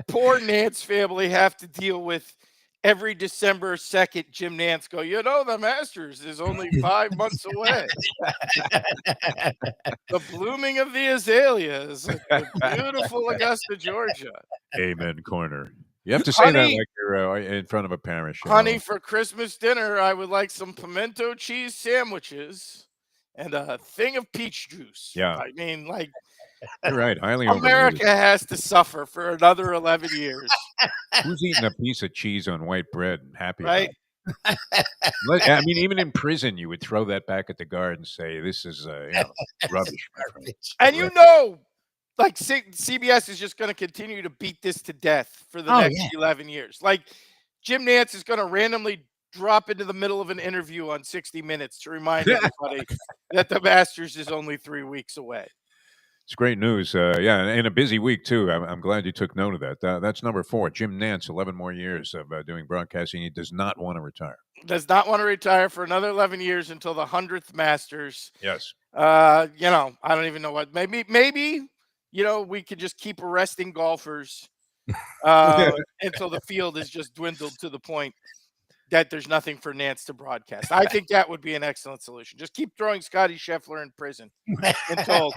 Poor Nance family have to deal with every December 2nd Jim Nance go, the Masters is only 5 months away. The blooming of the azaleas in beautiful Augusta, Georgia. Amen corner. You have to say that Honey- like you're in front of a parish. you Honey, know. for Christmas dinner, I would like some pimento cheese sandwiches and a thing of peach juice. Yeah. I mean, like, You're right. Highly America overrated. has to suffer for another 11 years, Who's eating a piece of cheese on white bread and happy right? about it? I mean, even in prison, you would throw that back at the guard and say, "This is rubbish." my friend." And like CBS is just going to continue to beat this to death for the next 11 years. Like Jim Nance is going to randomly drop into the middle of an interview on 60 Minutes to remind everybody that the Masters is only 3 weeks away. It's great news. And a busy week, too. I'm glad you took note of that. That's number 4. Jim Nance, 11 more years of doing broadcasting. He does not want to retire. Does not want to retire for another 11 years until the 100th Masters. Yes. I don't even know what. Maybe, we could just keep arresting golfers until the field is just dwindled to the point that there's nothing for Nance to broadcast. I think that would be an excellent solution. Just keep throwing Scotty Scheffler in prison until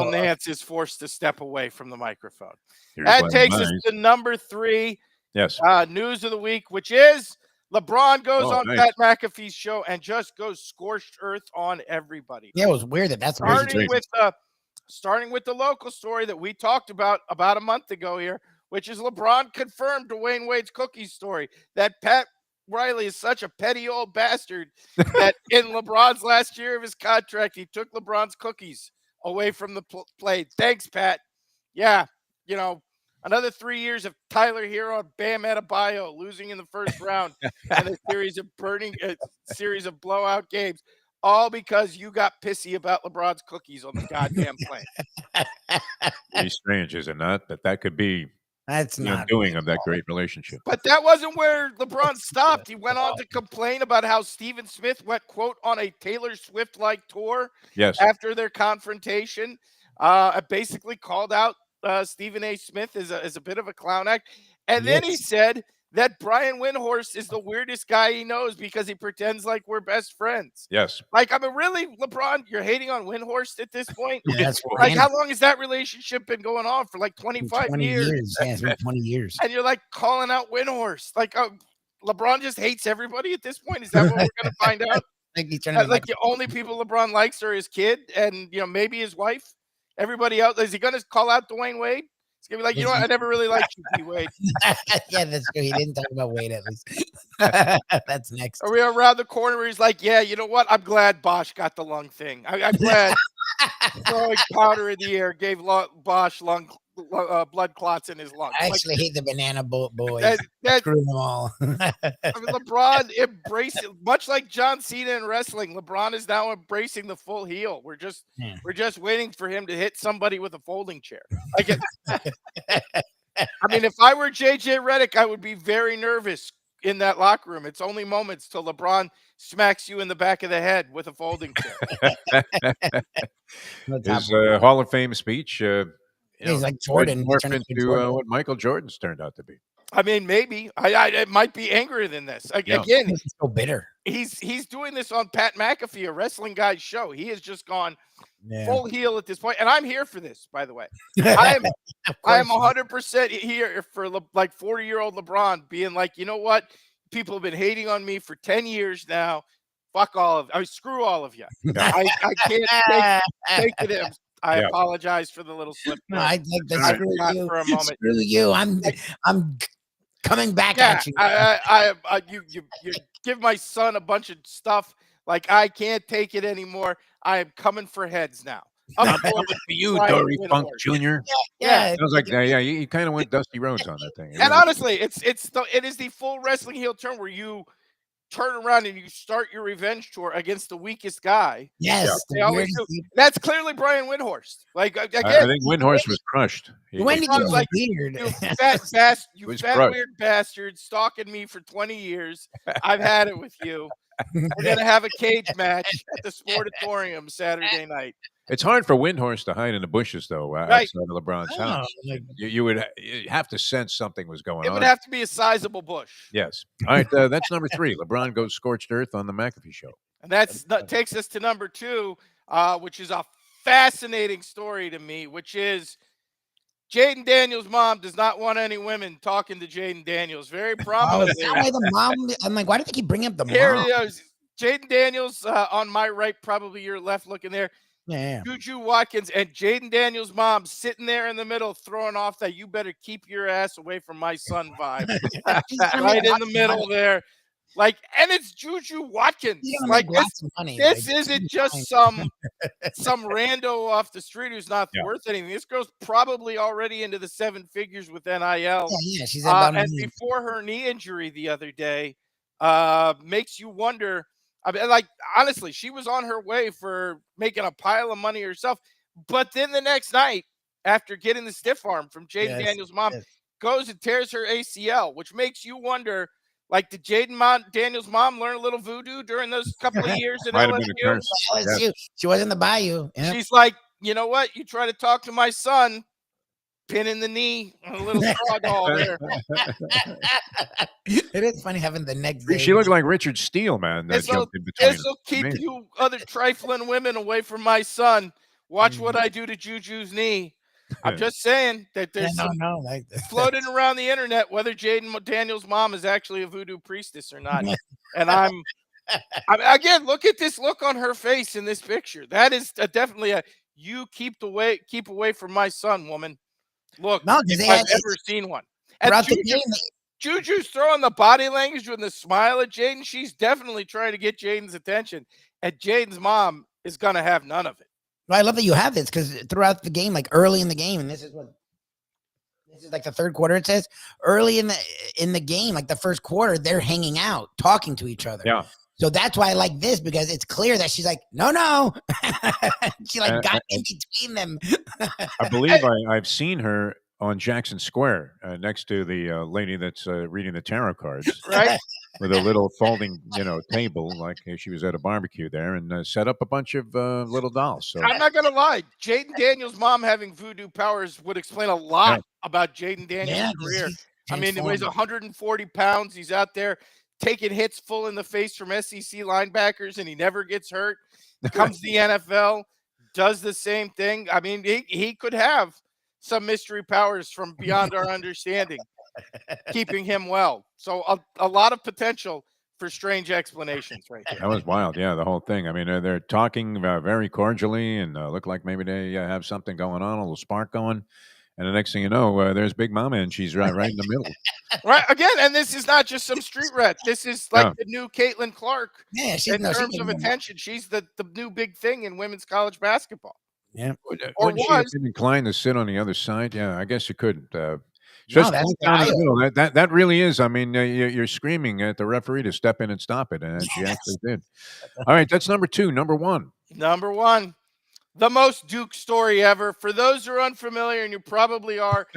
Nance is forced to step away from the microphone. That takes us to number 3. Yes. News of the week, which is LeBron goes on nice. Pat McAfee's show and just goes scorched earth on everybody. Yeah, it was weird that's starting with the local story that we talked about a month ago here, which is LeBron confirmed Dwayne Wade's cookies story that Pat Riley is such a petty old bastard that in LeBron's last year of his contract, he took LeBron's cookies away from the plate. Thanks, Pat. Yeah, another 3 years of Tyler Hero and Bam Adebayo losing in the first round and a series of blowout games, all because you got pissy about LeBron's cookies on the goddamn plane. Pretty strange, is it not? That could be That's the not undoing of that great relationship. But that wasn't where LeBron stopped. He went on to complain about how Stephen Smith went, quote, on a Taylor Swift-like tour after their confrontation. Basically called out Stephen A. Smith as a bit of a clown act. And then he said that Brian Windhorst is the weirdest guy he knows because he pretends like we're best friends. Yes. Like, I mean, really, LeBron, you're hating on Windhorst at this point? Yeah, that's like, how long has that relationship been going on? For like 25 years. Yeah, it's been 20 years. And you're like calling out Windhorst. Like, LeBron just hates everybody at this point? Is that what we're going to find out? Like the only people LeBron likes are his kid and, maybe his wife. Everybody else, is he going to call out Dwayne Wade? He's going to be like, I never really liked you, D. Wade. Yeah, that's true. He didn't talk about Wade at least. That's next. Are we around the corner where he's like, yeah, you know what? I'm glad Bosch got the lung thing. I'm glad throwing powder in the air gave Bosch blood clots in his lungs. I actually hate the banana boys. Screw them all. I mean, LeBron embraced it, much like John Cena in wrestling. LeBron is now embracing the full heel. We're just waiting for him to hit somebody with a folding chair. I mean, if I were JJ Redick, I would be very nervous in that locker room. It's only moments till LeBron smacks you in the back of the head with a folding chair. His Hall of Fame speech He's like might Jordan. He morph turned into into Jordan. what Michael Jordan's turned out to be. I mean, maybe it might be angrier than this. Yeah. Again, He's so bitter. he's doing this on Pat McAfee, a wrestling guy's show. He has just gone Yeah. full heel at this point, and I'm here for this. By the way, I I am 100% here for like 40-year-old LeBron being like, you know what? People have been hating on me for 10 years now. Fuck all of. I mean, screw all of you. I can't take it. I apologize for the little slip. No, I think that I screw forgot you. for a moment. Screw you. I'm coming back Yeah, at you. you give my son a bunch of stuff like I can't take it anymore. I am coming for heads now. I'm coming for you, Brian Dory Funk Windhorst. Jr. Yeah. Sounds like you kind of went Dusty Rhodes on that thing. And honestly, it is the full wrestling heel turn where you turn around and you start your revenge tour against the weakest guy. Yes. They always do. That's clearly Brian Windhorst. Like again, I think Windhorst was crushed. Wendy was like, weird. you fat was fat crushed. weird bastard stalking me for 20 years. I've had it with you. We're gonna have a cage match at the Sportatorium Saturday night. It's hard for Windhorst to hide in the bushes, though, Right. outside of LeBron's Oh, house. like- You'd have to sense something was going It on. would have to be a sizable bush. Yes. All right, that's number 3. LeBron goes scorched earth on the McAfee show. And that takes us to number 2, which is a fascinating story to me, which is Jaden Daniels' mom does not want any women talking to Jaden Daniels. Very Oh, is prominently. that why the mom? I'm like, why do they keep bringing up the Here mom? he is. Jaden Daniels on my right, probably your left, looking there. Yeah. Juju Watkins and Jaden Daniels' mom sitting there in the middle, throwing off that "you better keep your ass away from my son" vibe. Right in the middle there. Like, and it's Juju Watkins. He's gonna Like make lots of money. this like, isn't fine. just some rando off the street who's not Yeah. worth anything. This girl's probably already into the 7 figures with NIL. Yeah, she's at about a And million. before her knee injury the other day, makes you wonder. I mean, like, honestly, she was on her way for making a pile of money herself. But then the next night, after getting the stiff arm from Jaden Yes, Daniels' mom, yes. goes and tears her ACL, which makes you wonder, like, did Daniels' mom learn a little voodoo during those couple of years at Might have been a LSU? curse. LSU. She was in the bayou. Yep. She's like, you know what? You try to talk to my son, pin in the knee, and a little straw doll there. It is funny having the next day. She looked like Richard Steele, man. This'll Jumped in between. this'll keep Amazing. you other trifling women away from my son. Watch what I do to Juju's knee. I'm just saying that Yeah, there's some no, like floating around the internet whether Jaden Daniels' mom is actually a voodoo priestess or not. And I mean, again, look at this look on her face in this picture. That is definitely a you keep away from my son, woman. Look, No, 'cause if they I've had- ever seen one. And throughout the game. Juju's throwing the body language with the smile at Jaden. She's definitely trying to get Jaden's attention. And Jaden's mom is going to have none of it. I love that you have this because throughout the game, like early in the game, and this is like the third quarter. It says early in the game, like the first quarter, they're hanging out, talking to each other. Yeah. So that's why I like this because it's clear that she's like, no. She like got in between them. I believe I've seen her on Jackson Square next to the lady that's reading the tarot cards, Right? with a little folding, table, like she was at a barbecue there, and set up a bunch of little dolls. So I'm not going to lie. Jaden Daniels' mom having voodoo powers would explain a lot about Jaden Daniels' career. I mean, he weighs 140 pounds. He's out there taking hits full in the face from SEC linebackers, and he never gets hurt. Comes to the NFL, does the same thing. I mean, he could have some mystery powers from beyond our understanding, keeping him well. So a lot of potential for strange explanations right there. that was wild. Yeah, the whole thing. I mean, they're talking very cordially and look like maybe they have something going on, a little spark going. And the next thing you know, there's Big Mama, and she's right in the middle. Right. Again, and this is not just some street rat. This is like the new Caitlin Clark. Yeah, In terms of attention, she's the new big thing in women's college basketball. Yeah. Wouldn't she have been inclined to sit on the other side? Yeah, I guess you couldn't. No, that's down in the middle. That really is. I mean, you're screaming at the referee to step in and stop it, and she actually did. All right, that's number 2. Number 1. Number 1, the most Duke story ever. For those who are unfamiliar, and you probably are,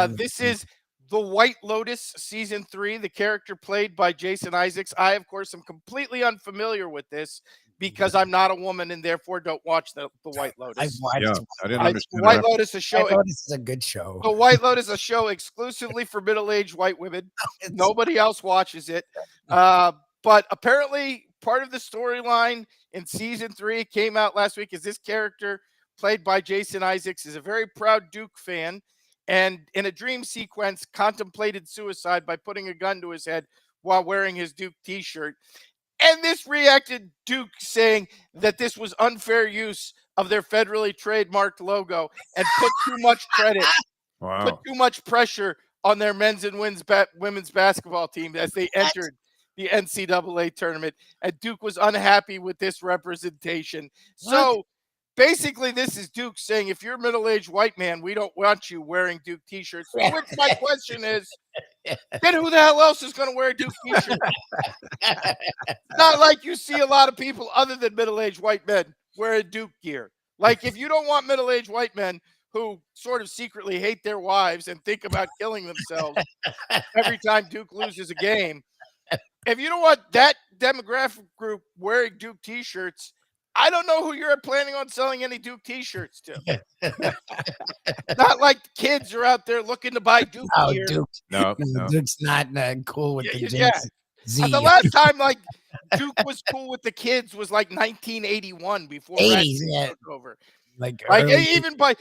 this is The White Lotus season 3, the character played by Jason Isaacs. I, of course, am completely unfamiliar with this. because I'm not a woman and therefore don't watch the White I've Lotus. watched. Yeah, I didn't The understand White that. Lotus, a show. White Lotus is a good show. The White Lotus is a show exclusively for middle-aged white women. Nobody else watches it. But apparently, part of the storyline in season 3 came out last week is this character played by Jason Isaacs is a very proud Duke fan, and in a dream sequence contemplated suicide by putting a gun to his head while wearing his Duke t-shirt. And this reacted Duke saying that this was unfair use of their federally trademarked logo and put too much credit, put too much pressure on their men's and women's basketball team as they entered the NCAA tournament. And Duke was unhappy with this representation. So basically, this is Duke saying, if you're a middle-aged white man, we don't want you wearing Duke t-shirts. To which my question is, then who the hell else is going to wear a Duke t-shirt? Not like you see a lot of people other than middle-aged white men wearing Duke gear. Like, if you don't want middle-aged white men who sort of secretly hate their wives and think about killing themselves every time Duke loses a game, if you don't want that demographic group wearing Duke t-shirts, I don't know who you're planning on selling any Duke t-shirts to. Not like the kids are out there looking to buy Duke gear. Duke. No. Duke's not cool with the Yeah. Z. The last time like Duke was cool with the kids was like 1981 before 80s, took over. Like even by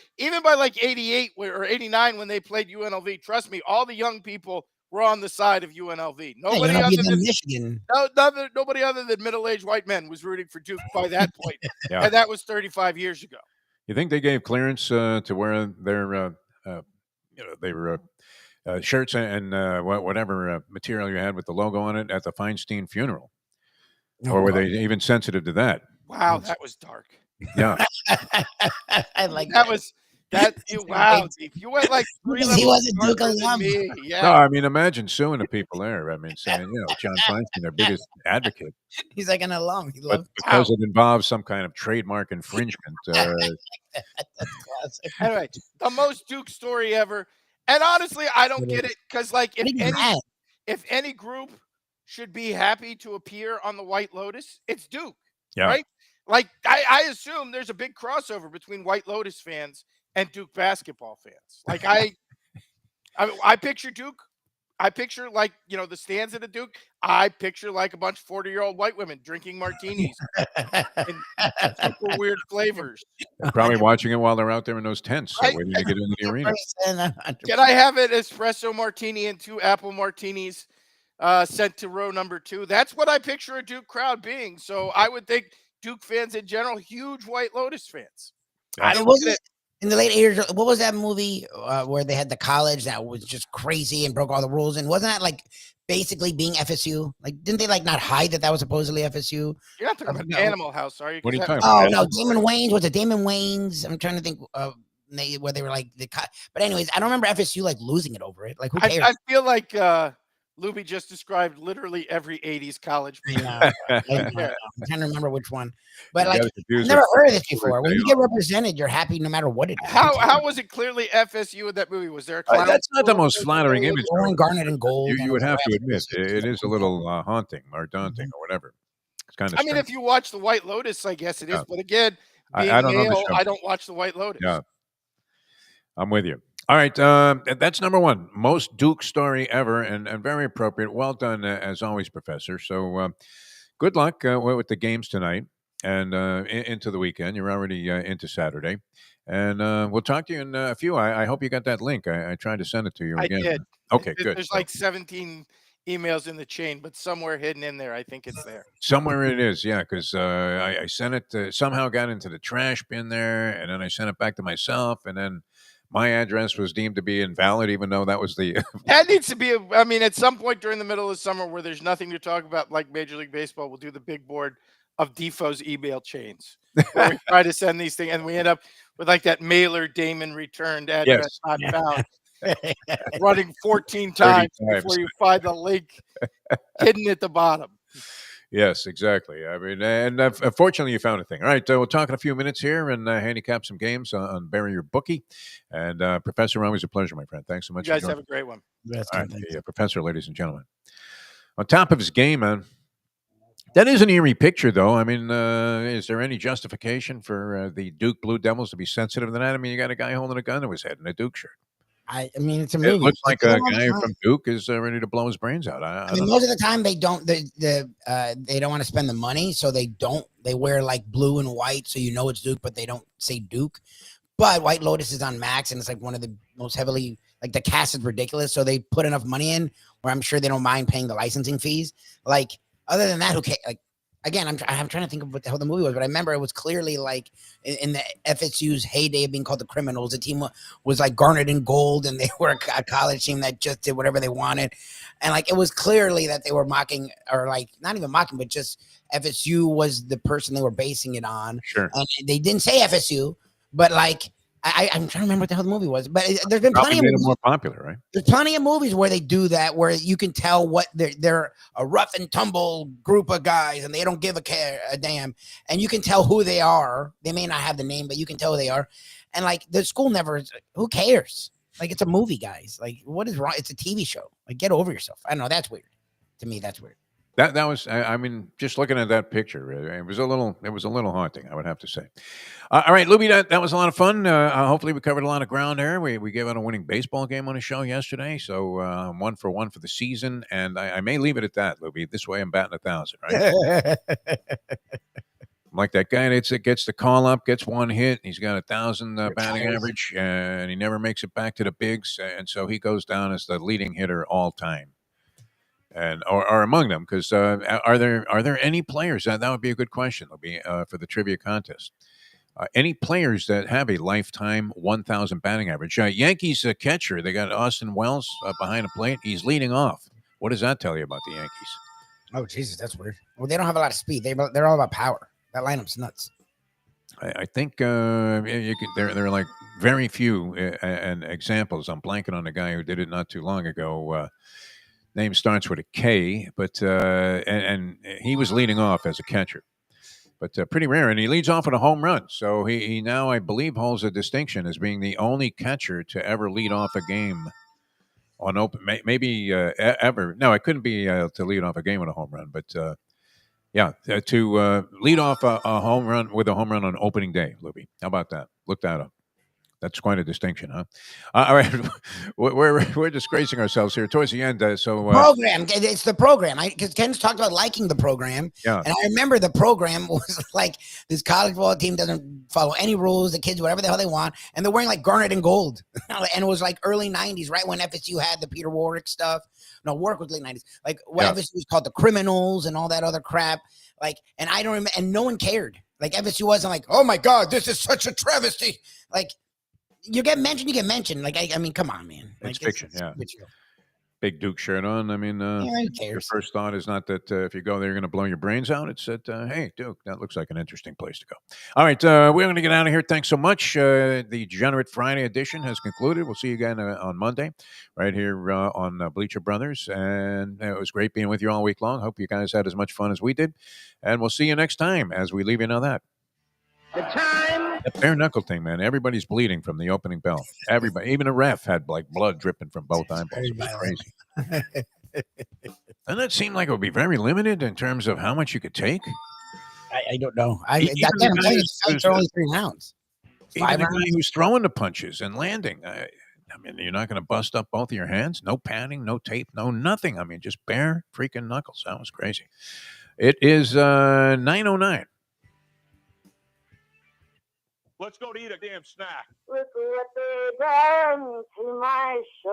like 88 or 89 when they played UNLV, trust me, all the young people were on the side of UNLV. Nobody other than Michigan. Nobody other than middle-aged white men was rooting for Duke by that point. Yeah. And that was 35 years ago. You think they gave clearance to wear their, they were shirts and whatever material you had with the logo on it at the Feinstein funeral, or were they even sensitive to that? Wow, that was dark. Yeah, I like that. Was that? Wow, you went like 3 levels. He wasn't Duke darker than alum. me. Yeah. no, I mean, imagine suing the people there. I mean, saying John Feinstein, their biggest advocate, He's like an alum. He but loves. because it involves some kind of trademark infringement. That's classic. Anyway, the most Duke story ever. And honestly, I don't get it because, like, if any group should be happy to appear on the White Lotus, it's Duke, right? Like, I assume there's a big crossover between White Lotus fans and Duke basketball fans. Like, I picture Duke. I picture, like, the stands at a Duke. I picture like a bunch of 40-year-old white women drinking martinis in super weird flavors. Probably watching it while they're out there in those tents, Right? waiting to get into the arena. Can I have an espresso martini and 2 apple martinis sent to row number 2? That's what I picture a Duke crowd being. So I would think Duke fans in general, huge White Lotus fans. Yeah. I don't Wasn't get it in the late 80s? What was that movie where they had the college that was just crazy and broke all the rules? And wasn't that like basically being FSU? Like, didn't they like not hide that was supposedly FSU? You're not talking about Animal House, are you? What are you talking Oh about? no, Damon Wayans. Was it Damon Wayans? I'm trying to think where they were like but anyways, I don't remember FSU like losing it over it. Like, who cares? I feel like Lubie just described literally every 80s college. I know. I'm trying to remember which one, but like, You I've never heard of this before. When you get represented, you're happy no matter what it is. How was it clearly FSU in that movie? Was there a clown? That's not the most flattering image. Orange, garnet, and gold. You would have to admit it is a little haunting or daunting or whatever. It's kind of. I mean, if you watch the White Lotus, I guess it is. Yeah. But again, being I don't know the male, show. I don't watch the White Lotus. Yeah, I'm with you. All right, that's number one. Most Duke story ever, and very appropriate. Well done, as always, Professor. So good luck with the games tonight and into the weekend. You're already into Saturday. And we'll talk to you in a few. I hope you got that link. I tried to send it to you again. I did. Okay, good. There's like 17 emails in the chain, but somewhere hidden in there, I think it's there. Somewhere it is, yeah, because I sent it, somehow got into the trash bin there, and then I sent it back to myself, and then my address was deemed to be invalid, even though that was the. That needs to be, I mean, at some point during the middle of summer where there's nothing to talk about, like Major League Baseball, we'll do the big board of Defoe's email chains. Where we try to send these things, and we end up with like that mailer Damon returned address not found. Running 14 times before you find the link hidden at the bottom. Yes, exactly. I mean, and fortunately, you found a thing. All right, we'll talk in a few minutes here and handicap some games on Bury Your Bookie. And Professor, always a pleasure, my friend. Thanks so much. You guys have a great one. Yes, All right, Professor, ladies and gentlemen, on top of his game, man, That is an eerie picture, though. I mean, is there any justification for the Duke Blue Devils to be sensitive to that? I mean, you got a guy holding a gun to his head in a Duke shirt. I mean, it's a It movie. looks They like do a it all the guy time. from Duke is ready to blow his brains out. I I mean, don't most of the time they don't. They don't want to spend the money, so they don't. They wear like blue and white, so you know it's Duke, but they don't say Duke. But White Lotus is on Max, and it's like one of the most heavily, like the cast is ridiculous. So they put enough money in where I'm sure they don't mind paying the licensing fees. Like other than that, who cares? Like again, I'm trying to think of what the hell the movie was, but I remember it was clearly like in the FSU's heyday of being called the Criminals. The team was like garnered in gold, and they were a college team that just did whatever they wanted, and like it was clearly that they were mocking, or like not even mocking, but just FSU was the person they were basing it on. Sure. And they didn't say FSU. But like, I'm trying to remember what the hell the movie was. But there's been Probably plenty of made it movies, more popular, right? there's plenty of movies where they do that, where you can tell what they're a rough and tumble group of guys, and they don't give a damn, and you can tell who they are. They may not have the name, but you can tell who they are. And like the school never, who cares? Like it's a movie, guys. Like what is wrong? It's a TV show. Like get over yourself. I don't know. That's weird. To me, that's weird. That was. I mean, just looking at that picture, it was a little haunting. I would have to say. All right, Lubie, that was a lot of fun. Hopefully, we covered a lot of ground there. We gave out a winning baseball game on the show yesterday, so 1-for-1 for the season, and I may leave it at that, Lubie. This way, I'm batting 1,000. Right? I'm like that guy that gets the call up, gets one hit, he's got 1,000 batting average, and he never makes it back to the bigs, and so he goes down as the leading hitter all time. And or among them, because are there any players that would be a good question? It'll be for the trivia contest. Any players that have a lifetime 1,000 batting average? Yankees catcher, they got Austin Wells behind the plate. He's leading off. What does that tell you about the Yankees? Oh Jesus, that's weird. Well, they don't have a lot of speed. They're all about power. That lineup's nuts. I think there are like very few and examples. I'm blanking on the guy who did it not too long ago. Name starts with a K, but and he was leading off as a catcher, but pretty rare. And he leads off with a home run, so he now, I believe, holds a distinction as being the only catcher to ever lead off a game on open. Maybe ever. No, it couldn't be to lead off a game with a home run, but yeah, to lead off a home run with a home run on opening day, Lubie. How about that? Look that up. That's quite a distinction, huh? All right, we're disgracing ourselves here towards the end. Program, it's the program. Because Ken's talked about liking the program, Yeah. And I remember the program was like this college football team doesn't follow any rules. The kids, whatever the hell they want, and they're wearing like garnet and gold. And it was like early '90s, right when FSU had the Peter Warwick stuff. No, Warwick was late '90s. Like FSU was called the Criminals and all that other crap. Like, and I don't remember, and no one cared. Like FSU wasn't like, oh my god, this is such a travesty. Like. You get mentioned, you get mentioned. Like, I mean, come on, man. Like, it's fiction, yeah. Big Duke shirt on. I mean, who cares? Your first thought is not that if you go there, you're going to blow your brains out. It's that, hey, Duke, that looks like an interesting place to go. All right, we're going to get out of here. Thanks so much. The Degenerate Friday edition has concluded. We'll see you again on Monday right here on Bleacher Brothers. And it was great being with you all week long. Hope you guys had as much fun as we did. And we'll see you next time as we leave you know that. The time. That bare knuckle thing, man. Everybody's bleeding from the opening bell. Everybody, even a ref had like blood dripping from both eyeballs. It was crazy. Doesn't it seem like it would be very limited in terms of how much you could take? I don't know. I'm telling you, fights are only 3 rounds. Even the guy who's throwing the punches and landing. I mean, you're not going to bust up both of your hands. No padding, no tape, no nothing. I mean, just bare freaking knuckles. That was crazy. It is 9:09. Let's go to eat a damn snack. Look what they done to my show.